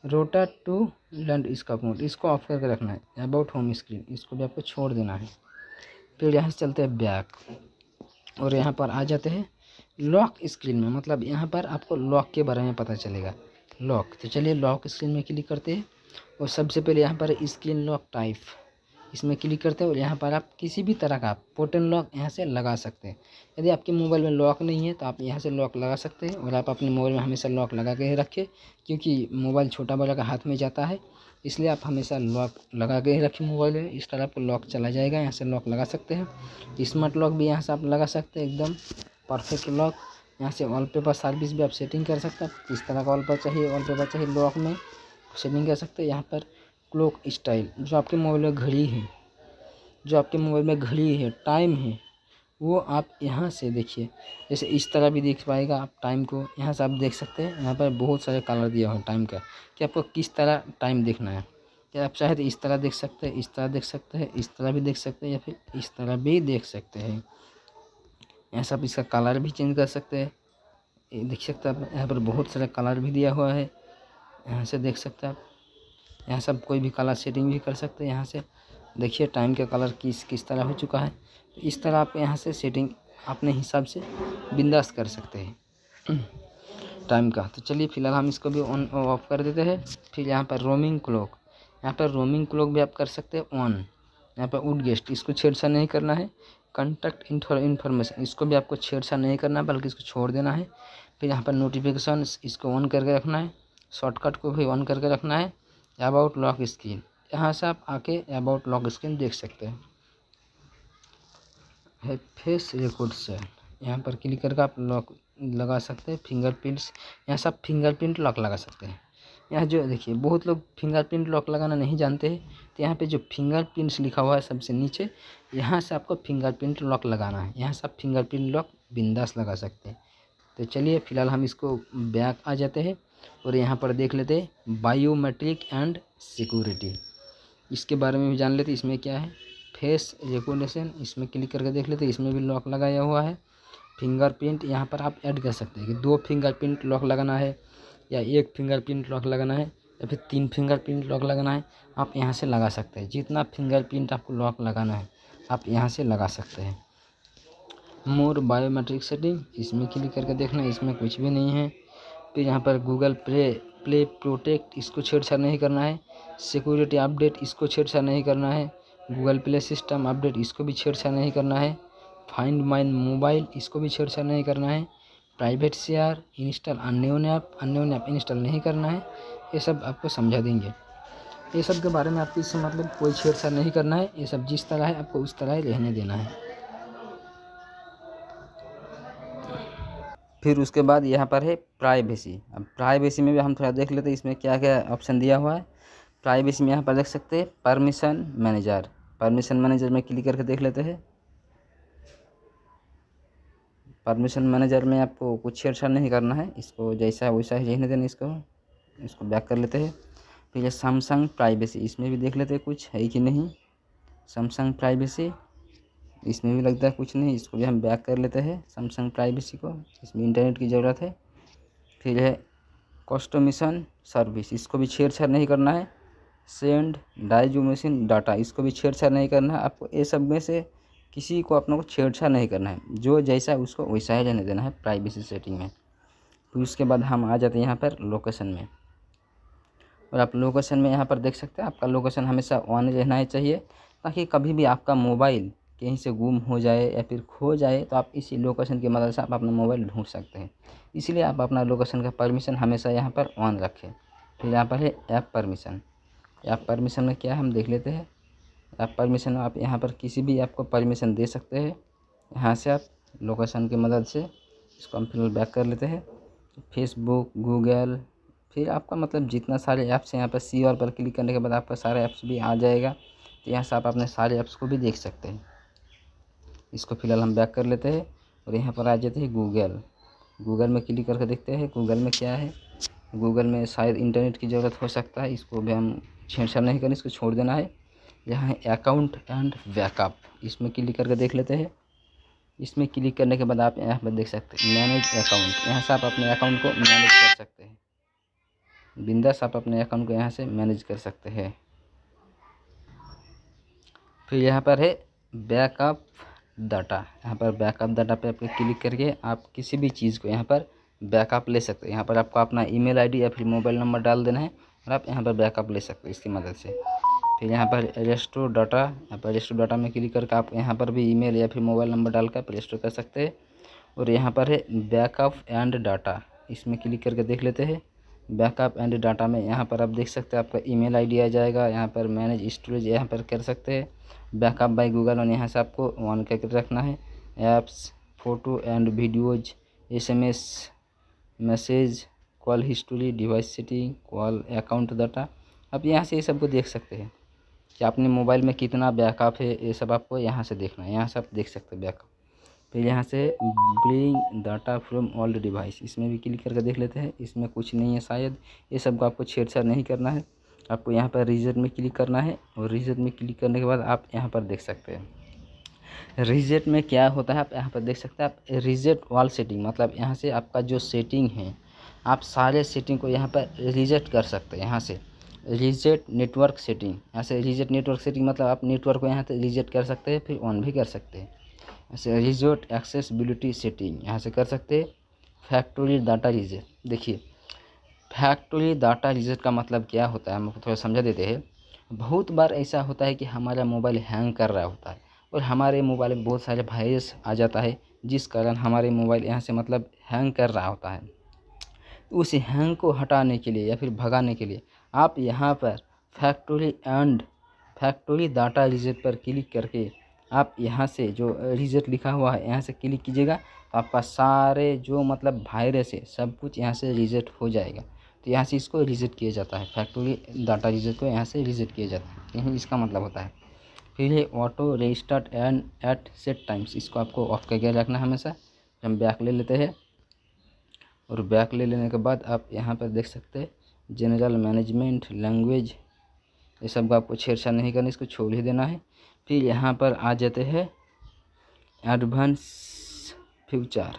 रोटा टू लैंड इसका मोड, इसको ऑफ करके रखना है। अबाउट होम स्क्रीन, इसको भी आपको छोड़ देना है। फिर यहाँ से चलते हैं बैक और यहाँ पर आ जाते हैं लॉक स्क्रीन में, मतलब यहाँ पर आपको लॉक के बारे में पता चलेगा। लॉक, तो चलिए लॉक स्क्रीन में क्लिक करते हैं और सबसे पहले यहाँ पर स्क्रीन लॉक टाइप, इसमें क्लिक करते हैं। और यहाँ पर आप किसी भी तरह का पोर्टल लॉक यहाँ से लगा सकते हैं। यदि आपके मोबाइल में लॉक नहीं है तो आप यहाँ से लॉक लगा सकते हैं। और आप अपने मोबाइल में हमेशा लॉक लगा के ही रखें, क्योंकि मोबाइल छोटा बड़ा का हाथ में जाता है, इसलिए आप हमेशा लॉक लगा के ही रखें मोबाइल में। इस तरह आपको लॉक चला जाएगा, यहाँ से लॉक लगा सकते हैं। स्मार्ट लॉक भी यहाँ से आप लगा सकते हैं, एकदम परफेक्ट लॉक। यहाँ से वॉलपेपर सर्विस भी आप सेटिंग कर सकते हैं, किस तरह का वॉलपेपर चाहिए लॉक में सेटिंग कर सकते हैं। यहाँ पर क्लॉक स्टाइल, जो आपके मोबाइल में घड़ी है, टाइम है, वो आप यहाँ से देखिए, जैसे इस तरह भी देख पाएगा आप टाइम को, यहाँ से आप देख सकते हैं। यहाँ पर बहुत सारे कलर दिया हुआ है टाइम का, कि आपको किस तरह टाइम देखना है। क्या आप चाहे तो इस तरह देख सकते हैं, इस तरह देख सकते हैं, इस तरह भी देख सकते हैं, या फिर इस तरह भी देख सकते हैं। यहाँ से आप इसका कलर भी चेंज कर सकते हैं, ये देख सकते हैं आप। यहाँ पर बहुत सारे कलर भी दिया हुआ है, यहाँ से देख सकते हैं आप। यहाँ सब कोई भी कलर सेटिंग भी कर सकते हैं। यहाँ से देखिए टाइम का कलर किस तरह हो चुका है। तो इस तरह आप यहाँ से सेटिंग अपने हिसाब से बिंदास कर सकते हैं टाइम का। तो चलिए फिलहाल हम इसको भी ऑन ऑफ कर देते हैं। फिर यहाँ पर रोमिंग क्लॉक, यहाँ पर रोमिंग क्लॉक भी आप कर सकते हैं ऑन। यहाँ पर वुड गेस्ट, इसको छेड़छाड़ नहीं करना है। कॉन्टैक्ट इन्फॉर्मेशन, इसको भी आपको छेड़छाड़ नहीं करना है, बल्कि इसको छोड़ देना है। फिर यहाँ पर नोटिफिकेशन, इसको ऑन करके रखना है। शॉर्टकट को भी ऑन करके रखना है। अबाउट लॉक स्क्रीन, यहाँ से आप आके अबाउट लॉक स्क्रीन देख सकते हैं। फेस रिकॉग्निशन, यहाँ पर क्लिक करके आप लॉक लगा सकते हैं। फिंगरप्रिंट्स, यहाँ से आप फिंगरप्रिंट लॉक लगा सकते हैं। यहाँ जो देखिए बहुत लोग फिंगरप्रिंट लॉक लगाना नहीं जानते हैं, तो यहाँ पे जो फिंगरप्रिंट्स लिखा हुआ है सबसे नीचे, यहाँ से आपको फिंगरप्रिंट लॉक लगाना है। यहाँ से आप फिंगरप्रिंट लॉक बिंदास लगा सकते हैं। तो चलिए फिलहाल हम इसको बैक आ जाते हैं और यहाँ पर देख लेते हैं बायोमेट्रिक एंड सिक्योरिटी, इसके बारे में भी जान लेते हैं। इसमें क्या है, फेस रिकॉग्निशन, इसमें क्लिक करके देख लेते हैं। इसमें भी लॉक लगाया हुआ है। फिंगरप्रिंट, यहाँ पर आप ऐड कर सकते हैं कि 2 फिंगरप्रिंट लॉक लगाना है, या 1 फिंगरप्रिंट लॉक लगाना है, या फिर 3 फिंगरप्रिंट लॉक लगाना है। आप यहाँ से लगा सकते हैं, जितना फिंगरप्रिंट आपको लॉक लगाना है आप यहाँ से लगा सकते हैं। मोर बायोमेट्रिक सेटिंग, इसमें क्लिक करके देखना, इसमें कुछ भी नहीं है। फिर यहाँ पर गूगल प्ले प्रोटेक्ट, इसको छेड़छाड़ नहीं करना है। सिक्योरिटी अपडेट, इसको छेड़छाड़ नहीं करना है। गूगल प्ले सिस्टम अपडेट, इसको भी छेड़छाड़ नहीं करना है। फाइंड माई मोबाइल, इसको भी छेड़छाड़ नहीं करना है। Private share, install unknown app install नहीं करना है। ये सब आपको समझा देंगे। ये सब के बारे में आपको इससे मतलब कोई छेड़छाड़ नहीं करना है। ये सब जिस तरह है आपको उस तरह ही रहने देना है। फिर उसके बाद यहाँ पर है प्राइवेसी। अब प्राइवेसी में भी हम थोड़ा देख लेते हैं इसमें क्या क्या ऑप्शन दिया हुआ है। प्राइवेसी में यहाँ पर देख सकते हैं परमिशन मैनेजर। परमिशन मैनेजर में क्लिक करके देख लेते हैं। परमिशन मैनेजर में आपको कुछ छेड़छाड़ नहीं करना है, इसको जैसा है वैसा ही रहने देना। इसको बैक कर लेते हैं। फिर सैमसंग प्राइवेसी, इसमें भी देख लेते हैं कुछ है कि नहीं। सैमसंग प्राइवेसी इसमें भी लगता है कुछ नहीं, इसको भी हम बैक कर लेते हैं सैमसंग प्राइवेसी को। इसमें इंटरनेट की ज़रूरत है। फिर है कस्टमाइजेशन सर्विस, इसको भी छेड़छाड़ नहीं करना है। सेंड डाइजोमेशन डाटा, इसको भी छेड़छाड़ नहीं करना है आपको। ये सब में से किसी को अपने को छेड़छाड़ नहीं करना है, जो जैसा है उसको वैसा ही रहने देना है प्राइवेसी सेटिंग में। फिर उसके बाद हम आ जाते हैं यहाँ पर लोकेशन में। और आप लोकेशन में यहाँ पर देख सकते हैं आपका लोकेशन हमेशा ऑन रहना ही चाहिए, ताकि कभी भी आपका मोबाइल कहीं से गुम हो जाए या फिर खो जाए तो आप इसी लोकेशन की मदद से आप अपना मोबाइल ढूंढ सकते हैं। इसलिए आप अपना लोकेशन का परमिशन हमेशा यहाँ पर ऑन रखें। फिर यहाँ पर है ऐप परमिशन। ऐप परमिशन में क्या है हम देख लेते हैं। ऐप परमिशन में आप यहाँ पर किसी भी ऐप को परमिशन दे सकते हैं। यहाँ से आप लोकेशन की मदद से इसको हम फिलहाल बैक कर लेते हैं। फेसबुक, गूगल, फिर आपका मतलब जितना सारे ऐप्स हैं यहाँ पर सी ऑल पर क्लिक करने के बाद आपका सारे ऐप्स भी आ जाएगा। तो यहाँ से आप अपने सारे ऐप्स को भी देख सकते हैं। इसको फिलहाल हम बैक कर लेते हैं और यहाँ पर आ जाते हैं गूगल। गूगल में क्लिक करके देखते हैं गूगल में क्या है। गूगल में शायद इंटरनेट की ज़रूरत हो सकता है, इसको भी हम छेड़छाड़ नहीं करनी, इसको छोड़ देना है। यहाँ है अकाउंट एंड बैकअप, इसमें क्लिक करके देख लेते हैं। इसमें क्लिक करने के बाद आप यहाँ पर देख सकते हैं मैनेज अकाउंट। यहाँ से आप अपने अकाउंट को मैनेज कर सकते हैं। बिंदास आप अपने अकाउंट को यहाँ से मैनेज कर सकते हैं। फिर यहाँ पर है बैकअप डाटा। यहाँ पर बैकअप डाटा पे आपको क्लिक करके आप किसी भी चीज़ को यहाँ पर बैकअप ले सकते हैं। यहाँ पर आपको अपना ईमेल आईडी या फिर मोबाइल नंबर डाल देना है और आप यहाँ पर बैकअप ले सकते हैं इसकी मदद से। फिर यहाँ पर रेस्टोर डाटा, यहाँ पर रेस्टोर डाटा में क्लिक करके आप यहाँ पर भी ईमेल या फिर मोबाइल नंबर डालकर रेस्टोर कर सकते हैं। और यहाँ पर है बैकअप एंड डाटा, इसमें क्लिक करके देख लेते हैं। बैकअप एंड डाटा में यहाँ पर आप देख सकते हैं आपका ईमेल आईडी आ जाएगा। यहाँ पर मैनेज स्टोरेज यहाँ पर कर सकते हैं। बैकअप बाय गूगल और यहाँ से आपको ऑन करके रखना है। Apps, photo and videos, SMS, message, call history, device setting, call account data, आप यहाँ से ये सब को देख सकते हैं कि अपने मोबाइल में कितना बैकअप है। ये सब आपको यहाँ से देखना है, यहाँ से आप देख सकते हैं बैकअप। फिर यहाँ से blink data from all device, इसमें भी क्लिक करके देख लेते हैं। इसमें कुछ नहीं है शायद, ये सब को आपको छेड़छाड़ नहीं करना है। आपको यहाँ पर रीसेट में क्लिक करना है और रीसेट में क्लिक करने के बाद आप यहाँ पर देख सकते हैं रीसेट में क्या होता है। आप यहाँ पर देख सकते हैं आप रीसेट ऑल सेटिंग, मतलब यहाँ से आपका जो सेटिंग है आप सारे सेटिंग को यहाँ पर रीसेट कर सकते हैं। यहाँ से रीसेट नेटवर्क सेटिंग, यहाँ से रीसेट नेटवर्क सेटिंग मतलब आप नेटवर्क को यहाँ से रीसेट कर सकते हैं, फिर ऑन भी कर सकते हैं। ऐसे रीसेट एक्सेसिबिलिटी सेटिंग यहाँ से कर सकते हैं। फैक्ट्री डाटा रीसेट, देखिए फैक्ट्री डाटा रीसेट का मतलब क्या होता है, हम थोड़ा समझा देते हैं। बहुत बार ऐसा होता है कि हमारा मोबाइल हैंग कर रहा होता है और हमारे मोबाइल में बहुत सारे वायरस आ जाता है, जिस कारण हमारे मोबाइल यहाँ से मतलब हैंग कर रहा होता है। उस हैंग को हटाने के लिए या फिर भगाने के लिए आप यहाँ पर फैक्ट्री डाटा रीसेट पर क्लिक करके आप यहाँ से जो रीसेट लिखा हुआ है यहाँ से क्लिक कीजिएगा तो आपका सारे जो मतलब वायरस है सब कुछ यहाँ से रीसेट हो जाएगा। तो यहाँ से इसको रीसेट किया जाता है, फैक्ट्री डाटा रीसेट को यहाँ से रीसेट किया जाता है, यही इसका मतलब होता है। फिर ये auto restart and at set times, इसको आपको ऑफ करके रखना है हमेशा। हम बैक ले लेते हैं और बैक ले लेने के बाद आप यहाँ पर देख सकते हैं जनरल मैनेजमेंट लैंग्वेज, ये सब का आपको छेड़छाड़ नहीं करना, इसको छोड़ ही देना है। फिर यहाँ पर आ जाते हैं एडवांस फ्यूचर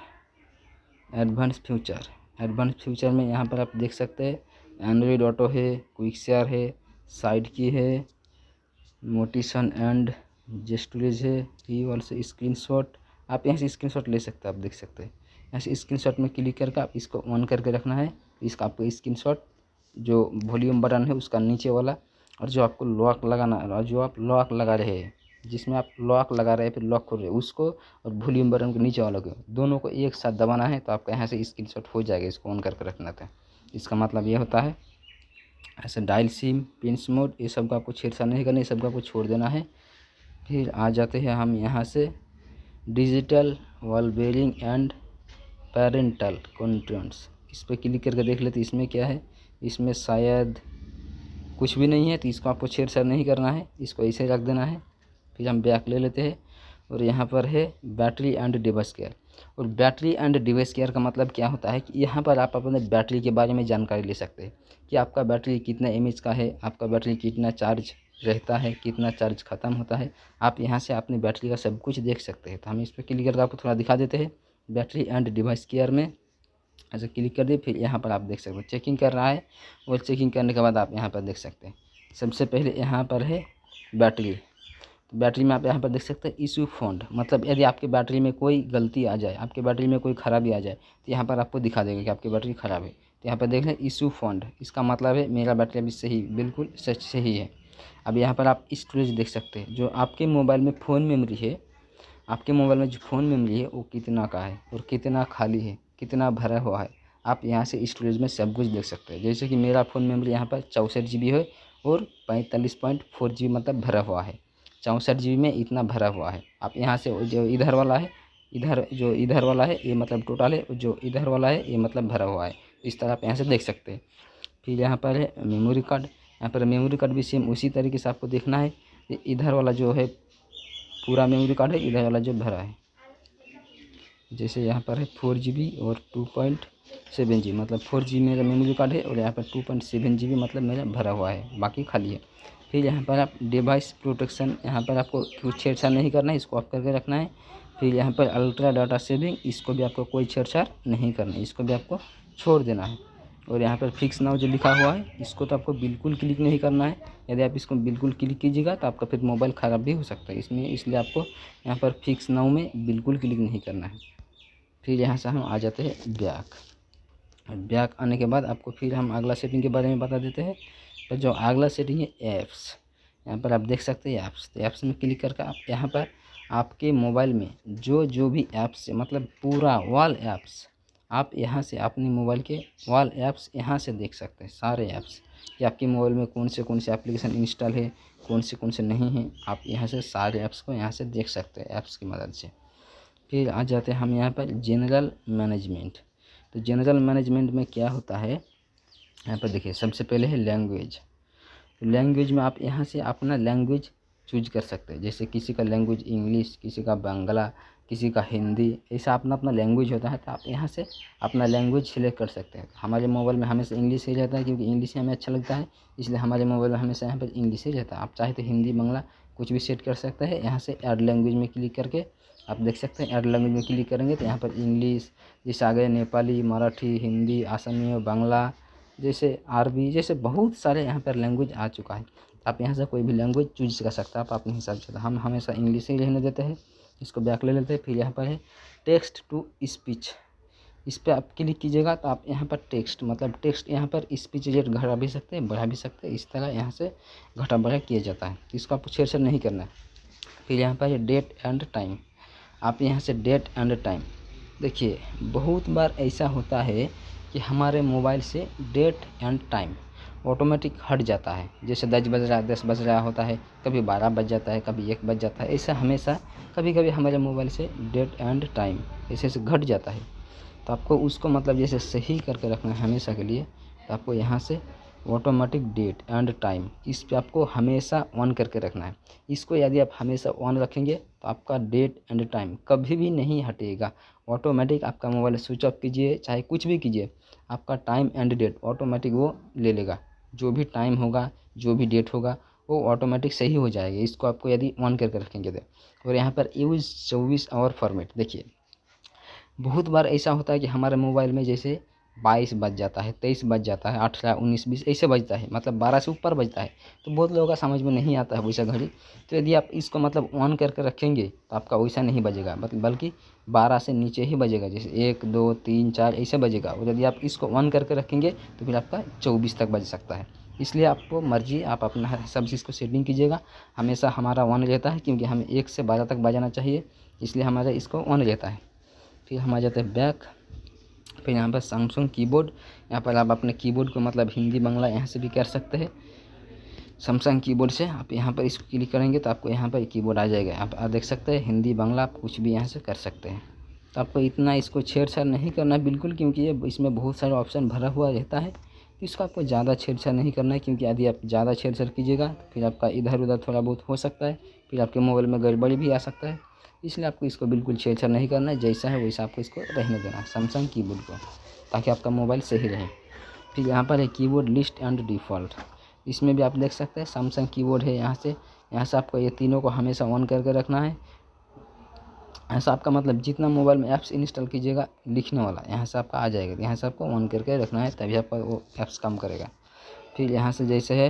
में यहाँ पर आप देख सकते हैं एंड्रॉयड ऑटो है, क्विक शेयर है, साइड की है, मोटिशन एंड जेस्टोरेज है, ये ऑल्सो स्क्रीनशॉट, आप यहाँ से स्क्रीनशॉट ले सकते हैं। आप देख सकते हैं यहाँ से स्क्रीनशॉट में क्लिक करके आप इसको ऑन करके रखना है। इसका आपको स्क्रीनशॉट जो वॉल्यूम बटन है उसका नीचे वाला, और जो आपको लॉक लगाना और जो आप लॉक लगा रहे हैं, जिसमें आप लॉक लगा रहे हैं फिर लॉक कर रहे हैं उसको, और वॉल्यूम बटन के नीचे वाला को, दोनों को एक साथ दबाना है तो आपका यहाँ से स्क्रीनशॉट हो जाएगा। इसको ऑन करके रखना था, इसका मतलब ये होता है। ऐसे डायल सिम, पिंस मोड, ये सब का आपको छेड़छाड़ नहीं करना, ये सब का आपको छोड़ देना है। फिर आ जाते हैं हम यहाँ से digital wellbeing and parental controls, इस पर क्लिक करके देख लेते इसमें क्या है। इसमें शायद कुछ भी नहीं है, तो इसको आपको छेड़छाड़ नहीं करना है, इसको ऐसे रख देना है। फिर हम बैक ले लेते हैं और यहाँ पर है बैटरी एंड डिवाइस केयर। और बैटरी एंड डिवाइस केयर का मतलब क्या होता है कि यहाँ पर आप अपने बैटरी के बारे में जानकारी ले सकते हैं कि आपका बैटरी कितना एमएच का है, आपका बैटरी कितना चार्ज रहता है, कितना चार्ज ख़त्म होता है। आप यहाँ से अपनी बैटरी का सब कुछ देख सकते हैं। तो हम इस पर क्लिक करके आपको थोड़ा दिखा देते हैं। बैटरी एंड डिवाइस केयर में ऐसे क्लिक कर दिए, फिर यहाँ पर आप देख सकते हो चेकिंग कर रहा है, और चेकिंग करने के बाद आप यहाँ पर देख सकते हैं सबसे पहले यहाँ पर है बैटरी। तो बैटरी में आप यहाँ पर देख सकते हैं इशू फाउंड, मतलब यदि आपकी बैटरी में कोई गलती आ जाए, आपके बैटरी में कोई ख़राबी आ जाए, तो यहाँ पर आपको दिखा देगा कि आपकी बैटरी ख़राब है। तो यहाँ पर देख लें इशू फाउंड, इसका मतलब है मेरा बैटरी अभी सही, बिल्कुल सच सही है। अब यहाँ पर आप स्टोरेज देख सकते हैं, जो आपके मोबाइल में फ़ोन मेमोरी है, आपके मोबाइल में जो फ़ोन मेमोरी है वो कितना का है और कितना खाली है, कितना भरा हुआ है। आप यहाँ से स्टोरेज में सब कुछ देख सकते हैं। जैसे कि मेरा फ़ोन मेमोरी यहाँ पर 64 GB है और 45.4 GB मतलब भरा हुआ है। 64 GB में इतना भरा हुआ है। आप यहाँ से जो इधर वाला है, इधर वाला है ये मतलब टोटल है, जो इधर वाला है ये मतलब भरा हुआ है। इस तरह आप यहाँ से देख सकते हैं। फिर यहाँ पर है मेमोरी कार्ड, यहाँ पर मेमोरी कार्ड भी सेम उसी तरीके से आपको देखना है। इधर वाला जो है पूरा मेमोरी कार्ड है, इधर वाला जो भरा है, जैसे यहाँ पर है 4 GB और 2.7 GB, मतलब 4 GB मेरा मेमोरी कार्ड है और यहाँ पर 2.7 GB मतलब मेरा भरा हुआ है, बाकी खाली है। फिर यहाँ पर आप डिवाइस प्रोटेक्शन, यहाँ पर आपको कुछ छेड़छाड़ नहीं करना है, इसको ऑफ करके रखना है। फिर यहाँ पर अल्ट्रा डाटा सेविंग, इसको भी आपको कोई छेड़छाड़ नहीं करना है, इसको भी आपको छोड़ देना है। और यहाँ पर फिक्स नाउ जो लिखा हुआ है, इसको तो आपको बिल्कुल क्लिक नहीं करना है। यदि आप इसको बिल्कुल क्लिक कीजिएगा तो आपका फिर मोबाइल ख़राब भी हो सकता है, इसलिए आपको यहाँ पर फिक्स नाउ में बिल्कुल क्लिक नहीं करना है। फिर यहाँ से हम आ जाते हैं बैक आने के बाद आपको फिर हम अगला सेटिंग के बारे में बता देते हैं। तो जो अगला सेटिंग है ऐप्स, यहाँ पर आप देख सकते हैं ऐप्स। तो ऐप्स में क्लिक करके आप यहाँ पर आपके मोबाइल में जो भी ऐप्स है, मतलब पूरा ऑल ऐप्स, आप यहाँ से अपने मोबाइल के ऑल ऐप्स यहाँ से देख सकते हैं, सारे ऐप्स कि आपके मोबाइल में कौन से एप्लीकेशन इंस्टॉल है, कौन से नहीं हैं। आप यहाँ से सारे ऐप्स को यहाँ से देख सकते हैं ऐप्स की मदद से। फिर आ जाते हैं हम यहाँ पर जनरल मैनेजमेंट। तो जनरल मैनेजमेंट में क्या होता है, यहाँ पर देखिए सबसे पहले है लैंग्वेज। तो लैंग्वेज में आप यहाँ से अपना लैंग्वेज चूज कर सकते हैं, जैसे किसी का लैंग्वेज इंग्लिश, किसी का बांग्ला, किसी का हिंदी, ऐसा अपना अपना लैंग्वेज होता है। तो आप यहाँ से अपना लैंग्वेज सिलेक्ट कर सकते हैं। हमारे मोबाइल में हमेशा इंग्लिश ही रहता है, क्योंकि इंग्लिश ही हमें अच्छा लगता है, इसलिए हमारे मोबाइल में हमेशा यहाँ पर इंग्लिश ही रहता है। आप चाहे तो हिंदी, बांग्ला कुछ भी सेट कर सकते हैं। यहाँ से ऐड लैंग्वेज में क्लिक करके आप देख सकते हैं, ऐड लैंग्वेज में क्लिक करेंगे तो यहाँ पर इंग्लिश, जैसे आ गए नेपाली, मराठी, हिंदी, आसामी, बांग्ला, जैसे अरबी, जैसे बहुत सारे यहाँ पर लैंग्वेज आ चुका है। आप यहाँ से कोई भी लैंग्वेज चूज कर सकते हैं आप अपने हिसाब से। हम हमेशा इंग्लिश ही रहने देते हैं, इसको बैक ले लेते हैं। फिर यहाँ पर है टेक्स्ट टू स्पीच, इस पर आप क्लिक कीजिएगा तो आप यहाँ पर टेक्स्ट, मतलब टेक्स्ट यहाँ पर स्पीच रेट घटा भी सकते हैं, बढ़ा भी सकते हैं। इस तरह यहाँ से घटा बढ़ा किया जाता है, इसको आपको छेड़छाड़ नहीं करना है। फिर यहाँ पर है डेट एंड टाइम, आप यहाँ से डेट एंड टाइम देखिए, बहुत बार ऐसा होता है कि हमारे मोबाइल से डेट एंड टाइम ऑटोमेटिक हट जाता है। जैसे 10 बज रहा है, 10 बज रहा होता है, कभी 12 बज जाता है, कभी 1 बज जाता है। ऐसा हमेशा कभी कभी हमारे मोबाइल से डेट एंड टाइम ऐसे से घट जाता है। तो आपको उसको मतलब जैसे सही करके रखना है हमेशा के लिए। तो आपको यहाँ से ऑटोमेटिक डेट एंड टाइम, इस पे आपको हमेशा ऑन करके रखना है। इसको यदि आप हमेशा ऑन रखेंगे तो आपका डेट एंड टाइम कभी भी नहीं हटेगा। ऑटोमेटिक आपका मोबाइल स्विच ऑफ कीजिए, चाहे कुछ भी कीजिए, आपका टाइम एंड डेट ऑटोमेटिक वो ले लेगा। जो भी टाइम होगा, जो भी डेट होगा, वो ऑटोमेटिक सही हो जाएगा। इसको आपको यदि ऑन करके रखेंगे तो। और यहाँ पर यूज़ 24 आवर फॉर्मेट, देखिए बहुत बार ऐसा होता है कि हमारे मोबाइल में जैसे 22 बज जाता है, 23 बज जाता है, 18, 19, 20 ऐसे बजता है, मतलब 12 से ऊपर बजता है। तो बहुत लोगों का समझ में नहीं आता है वैसा घड़ी। तो यदि आप इसको मतलब ऑन करके रखेंगे तो आपका वैसा नहीं बजेगा, बल्कि 12 से नीचे ही बजेगा, जैसे 1, 2, 3, 4 ऐसे बजेगा। और यदि आप इसको ऑन करके रखेंगे तो फिर आपका 24 तक बज सकता है। इसलिए आपको मर्जी, आप अपना सब चीज़ को सेटिंग कीजिएगा। हमेशा हमारा ऑन रहता है, क्योंकि हमें 1 से 12 तक बजाना चाहिए, इसलिए हमारा इसको ऑन रहता है। फिर हम आ जाते हैं बैक। फिर यहाँ पर सैमसंग कीबोर्ड, यहाँ पर आप अपने कीबोर्ड को मतलब हिंदी बांग्ला यहाँ से भी कर सकते हैं। सैमसंग कीबोर्ड से आप यहाँ पर इसको क्लिक करेंगे तो आपको यहाँ पर कीबोर्ड आ जाएगा। आप देख सकते हैं हिंदी बांग्ला आप कुछ भी यहाँ से कर सकते हैं। तो आपको इतना इसको छेड़छाड़ नहीं करना बिल्कुल, क्योंकि ये इसमें बहुत सारे ऑप्शन भरा हुआ रहता है। तो इसको आपको ज़्यादा छेड़छाड़ नहीं करना है, क्योंकि यदि आप ज़्यादा छेड़छाड़ कीजिएगा फिर आपका इधर उधर थोड़ा बहुत हो सकता है, फिर आपके मोबाइल में गड़बड़ी भी आ सकता है। इसलिए आपको इसको बिल्कुल छेड़छाड़ नहीं करना है, जैसा है वैसा आपको इसको रहने देना है सैमसंग कीबोर्ड को, ताकि आपका मोबाइल सही रहे। फिर यहाँ पर है कीबोर्ड लिस्ट एंड डिफ़ॉल्ट, इसमें भी आप देख सकते हैं सैमसंग कीबोर्ड है। यहाँ से आपको ये तीनों को हमेशा ऑन करके रखना है। ऐसा आपका मतलब जितना मोबाइल में ऐप्स इंस्टॉल कीजिएगा लिखने वाला यहाँ से आपका आ जाएगा, यहाँ से आपको ऑन करके रखना है, तभी आपका वो ऐप्स काम करेगा। फिर यहाँ से जैसे है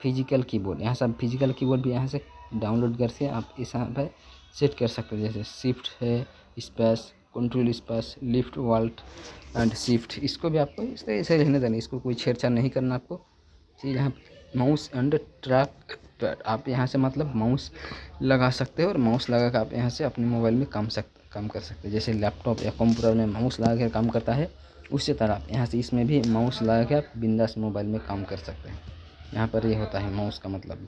फिजिकल कीबोर्ड, यहाँ से आप फिजिकल कीबोर्ड भी यहाँ से डाउनलोड करके आप इस यहाँ पर सेट कर सकते हैं। जैसे शिफ्ट है, space, control space, left, alt and shift, इसको भी आपको इस तरह से रहने देना, इसको कोई छेड़छाड़ नहीं करना आपको। फिर यहाँ माउस एंड ट्रैक पैड, आप यहाँ से मतलब माउस लगा सकते हो और माउस लगा कर आप यहाँ से अपने मोबाइल में काम कर सकते हैं। जैसे लैपटॉप या कंप्यूटर में माउस लगा कर काम करता है, उसी तरह आप यहाँ से इसमें भी माउस लगा के आप बिंदास मोबाइल में काम कर सकते हैं। यहाँ पर ये होता है माउस का मतलब,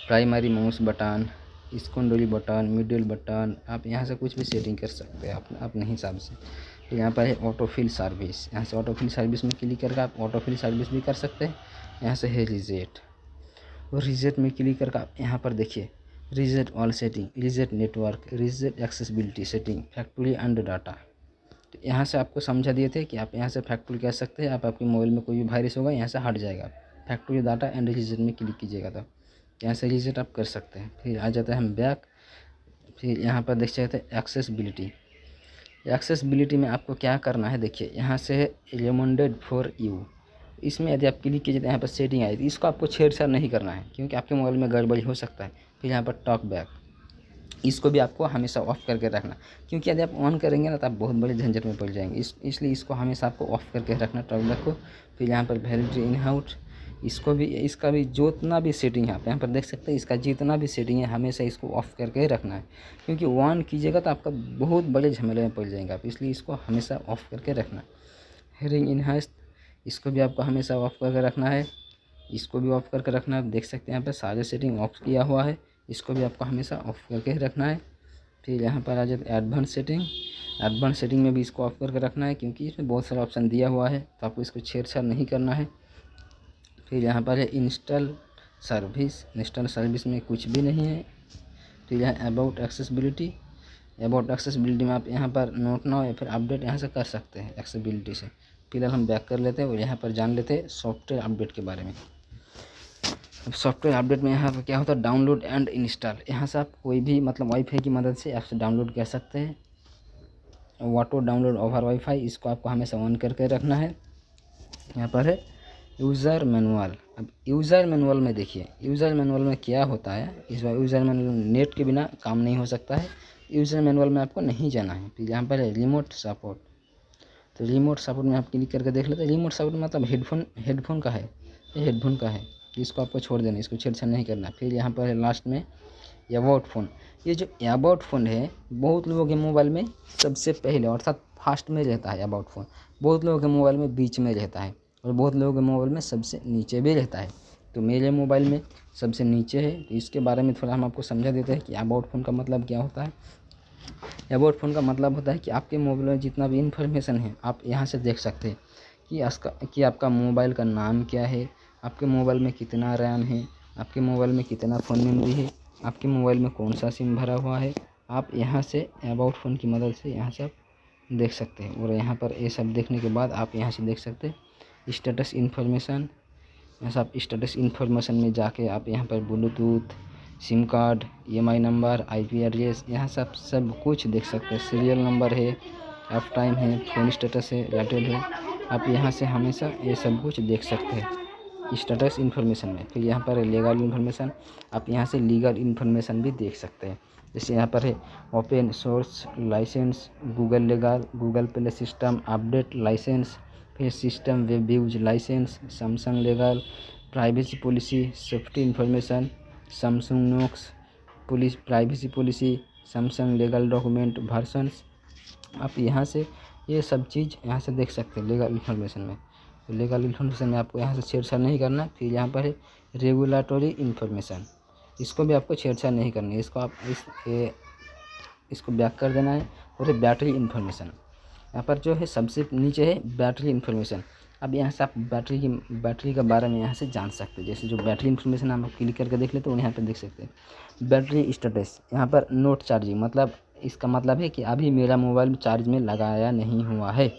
primary mouse button, secondary button, middle button, आप यहाँ से कुछ भी सेटिंग कर सकते हैं अपने हिसाब से। तो यहाँ पर है ऑटोफिल सर्विस, यहाँ से ऑटोफिल सर्विस में क्लिक करके आप ऑटोफिल सर्विस भी कर सकते हैं। यहाँ से है रिजेट, और रिजेट में क्लिक करके आप यहाँ पर देखिए reset all setting, reset network, reset accessibility setting, factory and data. तो यहाँ से आपको समझा दिए थे कि आप यहाँ से फैक्ट्री कर सकते हैं। आप आपके मोबाइल में कोई भी वायरस होगा यहाँ से हट जाएगा। फैक्ट्री डाटा एंड रिजेट में क्लिक कीजिएगा तो यहाँ से रिजेट आप कर सकते हैं। फिर आ जाता है हम बैक, फिर यहाँ पर देख सकते हैं एक्सेसिबिलिटी। एक्सेसिबिलिटी में आपको क्या करना है, देखिए यहाँ से है रिकमेंडेड फॉर यू, इसमें यदि आप क्लिक कीजिए तो यहाँ पर सेटिंग आएगी। इसको आपको छेड़छाड़ नहीं करना है, क्योंकि आपके मोबाइल में गड़बड़ी हो सकता है। फिर यहाँ पर टॉक बैक, इसको भी आपको हमेशा ऑफ़ करके रखना, क्योंकि यदि आप ऑन करेंगे ना तो आप बहुत बड़े झंझट में पड़ जाएंगे। इसलिए इसको हमेशा आपको ऑफ़ करके रखना टॉक बैक को। फिर यहाँ पर वैलिडिटी इन आउट, इसका भी जितना भी सेटिंग है आप यहाँ पर देख सकते हैं, इसका जितना भी सेटिंग है हमेशा इसको ऑफ़ करके ही रखना है, क्योंकि ऑन कीजिएगा तो आपका बहुत बड़े झमेले में पड़ जाएंगे आप, इसलिए इसको हमेशा ऑफ़ करके रखना। हेयरिंग इनहांस, इसको भी आपको हमेशा ऑफ़ करके रखना है, इसको भी ऑफ़ करके रखना है। आप देख सकते हैं यहाँ पर सारे सेटिंग ऑफ किया हुआ है, इसको भी आपको हमेशा ऑफ़ करके ही रखना है। फिर यहाँ पर आ जाए एडवांस सेटिंग, एडवांस सेटिंग में भी इसको ऑफ़ करके रखना है, क्योंकि इसमें बहुत सारा ऑप्शन दिया हुआ है, तो आपको इसको छेड़छाड़ नहीं करना है। फिर यहाँ पर है इंस्टॉल सर्विस में कुछ भी नहीं है। फिर यहाँ अबाउट एक्सेसिबिलिटी, अबाउट एक्सेसिबिलिटी में आप यहाँ पर नोट नाउ या फिर अपडेट यहाँ से कर सकते हैं एक्सेसिबिलिटी से। फिलहाल हम बैक कर लेते हैं और यहाँ पर जान लेते हैं सॉफ्टवेयर अपडेट के बारे में। अब सॉफ्टवेयर अपडेट में यहाँ पर क्या होता है, डाउनलोड एंड इंस्टॉल, यहाँ से आप कोई भी मतलब वाईफाई की मदद से ऐप्स डाउनलोड कर सकते हैं। ऑटो डाउनलोड ओवर वाईफाई, इसको आपको हमेशा ऑन करके रखना है। यहाँ पर है यूज़र मैनुअल। अब यूज़र मैनुअल में देखिए, यूज़र मैनुअल में क्या होता है, इस बार यूज़र मैनुअल नेट के बिना काम नहीं हो सकता है, यूज़र मैनुअल में आपको नहीं जाना है। फिर यहाँ पर है रिमोट सपोर्ट, तो रिमोट सपोर्ट में आप क्लिक करके देख लेते हैं। रिमोट सपोर्ट मतलब हेडफोन का है, ये हेडफोन का है, इसको आपको छोड़ देना, इसको छेड़छाड़ नहीं करना। फिर यहाँ पर है लास्ट में अबाउट फ़ोन, ये जो अबाउट फ़ोन है बहुत लोगों के मोबाइल में सबसे पहले अर्थात फास्ट में रहता है अबाउट फ़ोन, बहुत लोगों के मोबाइल में बीच में रहता है और बहुत लोगों के मोबाइल में सबसे नीचे भी रहता है। तो मेरे मोबाइल में सबसे नीचे है, तो इसके बारे में थोड़ा हम आपको समझा देते हैं कि अबाउट फ़ोन का मतलब क्या होता है। अबाउट फ़ोन का मतलब होता है कि आपके मोबाइल में जितना भी इन्फॉर्मेशन है आप यहाँ से देख सकते हैं कि आपका मोबाइल का नाम क्या है, आपके मोबाइल में कितना रैम है, आपके मोबाइल में कितना फ़ोन मेमोरी है, आपके मोबाइल में कौन सा सिम भरा हुआ है। आप यहाँ से अबाउट फ़ोन की मदद से यहाँ से आप देख सकते हैं। और यहाँ पर ये सब देखने के बाद आप यहाँ से देख सकते हैं स्टेटस इन्फॉर्मेशन, यहाँ से आप स्टेटस इन्फॉर्मेशन में जाके आप यहाँ पर Bluetooth, SIM card, EMI number, IP address, यहाँ से आप सब कुछ देख सकते हैं। सीरियल नंबर है, ऑफ टाइम है, फ़ोन स्टेटस है, एयरटेल है, आप यहाँ से हमेशा ये सब कुछ देख सकते हैं स्टेटस इन्फॉर्मेशन में। फिर यहाँ पर है लीगल इन्फॉर्मेशन, आप यहाँ से लीगल इन्फॉर्मेशन भी देख सकते हैं। जैसे यहाँ पर है open source licence, Google legal, Google Play system update licence, फिर system web use licence, Samsung legal, privacy policy, safety information, Samsung Knox privacy policy, Samsung legal document versions. आप यहाँ से ये सब चीज़ यहाँ से देख सकते हैं लीगल इन्फॉर्मेशन में। तो लीगल इन्फॉर्मेशन में आपको यहाँ से छेड़छाड़ नहीं करना। फिर यहाँ पर है रेगुलेटरी इन्फॉर्मेशन, इसको भी आपको छेड़छाड़ नहीं करनी है। इसको आप इसको बैक कर देना है। और बैटरी इन्फॉर्मेशन, यहाँ पर जो है सबसे नीचे है बैटरी इन्फॉर्मेशन। अब यहाँ से आप बैटरी के बारे में यहाँ से जान सकते हैं। जैसे जो बैटरी इन्फॉर्मेशन हम क्लिक करके देख लेते हैं, यहाँ पर देख सकते हैं बैटरी स्टेटस। यहाँ पर नोट चार्जिंग, मतलब इसका मतलब है कि अभी मेरा मोबाइल चार्ज में लगाया नहीं हुआ है।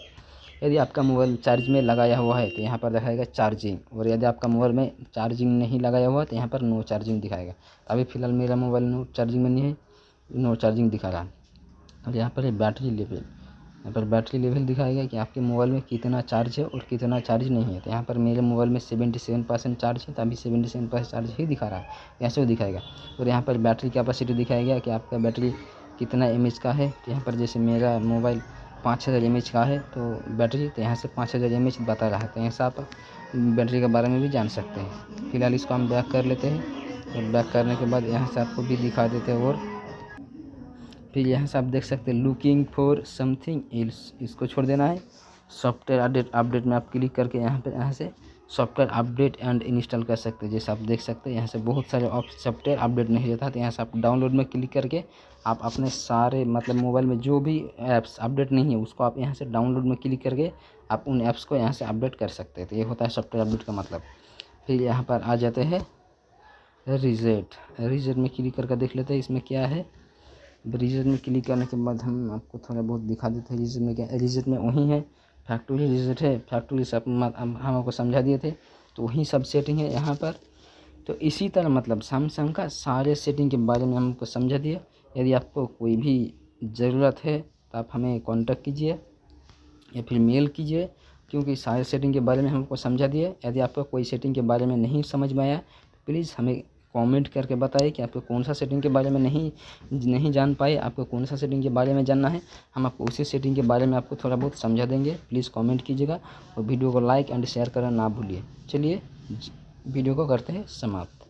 यदि आपका मोबाइल चार्ज में लगाया हुआ है तो यहाँ पर दिखाएगा चार्जिंग, और यदि आपका मोबाइल में चार्जिंग नहीं लगाया हुआ तो यहाँ पर नो चार्जिंग दिखाएगा। अभी फ़िलहाल मेरा मोबाइल नो चार्जिंग में नहीं है, नो चार्जिंग दिखा रहा है। और यहाँ पर है बैटरी लेवल, यहाँ पर बैटरी लेवल दिखाएगा कि आपके मोबाइल में कितना चार्ज है और कितना चार्ज नहीं है। तो यहाँ पर मेरे मोबाइल में 77% चार्ज है, तो अभी 77% चार्ज ही दिखा रहा है, ऐसे वो दिखाएगा। और यहाँ पर बैटरी कैपेसिटी दिखाएगा कि आपका बैटरी कितना mAh का है। तो यहाँ पर जैसे मेरा मोबाइल 5000 mAh का है तो बैटरी, तो यहाँ से 5000 mAh बता रहा है। तो यहाँ से आप बैटरी के बारे में भी जान सकते हैं। फिलहाल इसको हम बैक कर लेते हैं, और बैक करने के बाद यहाँ से आपको भी दिखा देते हैं। और फिर यहाँ से आप देख सकते हैं लुकिंग फॉर समथिंग एल्स, इसको छोड़ देना है। सॉफ्टवेयर अपडेट में आप क्लिक करके यहाँ से सॉफ्टवेयर अपडेट एंड इंस्टॉल कर सकते हैं। जैसे आप देख सकते हैं यहाँ से बहुत सारे सॉफ्टवेयर अपडेट नहीं रहता, तो यहाँ से आप डाउनलोड में क्लिक करके आप अपने सारे मतलब मोबाइल में जो भी ऐप्स अपडेट नहीं है उसको आप यहाँ से डाउनलोड में क्लिक करके आप उन ऐप्स को यहाँ से अपडेट कर सकते हैं। तो ये होता है सॉफ्टवेयर अपडेट का मतलब। फिर यहाँ पर आ जाते हैं रिजेट में क्लिक करके देख लेते हैं इसमें क्या है। रिजेट में क्लिक करने के बाद हम आपको थोड़ा बहुत दिखा देते हैं रिजेट में क्या है। रिजेट में वही है, फैक्ट्री रिजेट है, फैक्ट्री सब हम आपको समझा दिए थे, तो वही सब सेटिंग है यहाँ पर। तो इसी तरह मतलब सैमसंग का सारे सेटिंग के बारे में हमको समझा दिया। यदि आपको कोई भी ज़रूरत है तो आप हमें कांटेक्ट कीजिए या फिर मेल कीजिए, क्योंकि सारे सेटिंग के बारे में हमको समझा दिए। यदि आपको कोई सेटिंग के बारे में नहीं समझ में आया तो प्लीज़ हमें कमेंट करके बताइए कि आपको कौन सा सेटिंग के बारे में नहीं जान पाए, आपको कौन सा सेटिंग के बारे में जानना है। हम आपको उसी सेटिंग के बारे में आपको थोड़ा बहुत समझा देंगे। प्लीज़ कमेंट कीजिएगा और वीडियो को लाइक एंड शेयर करना ना भूलिए। चलिए वीडियो को करते हैं समाप्त।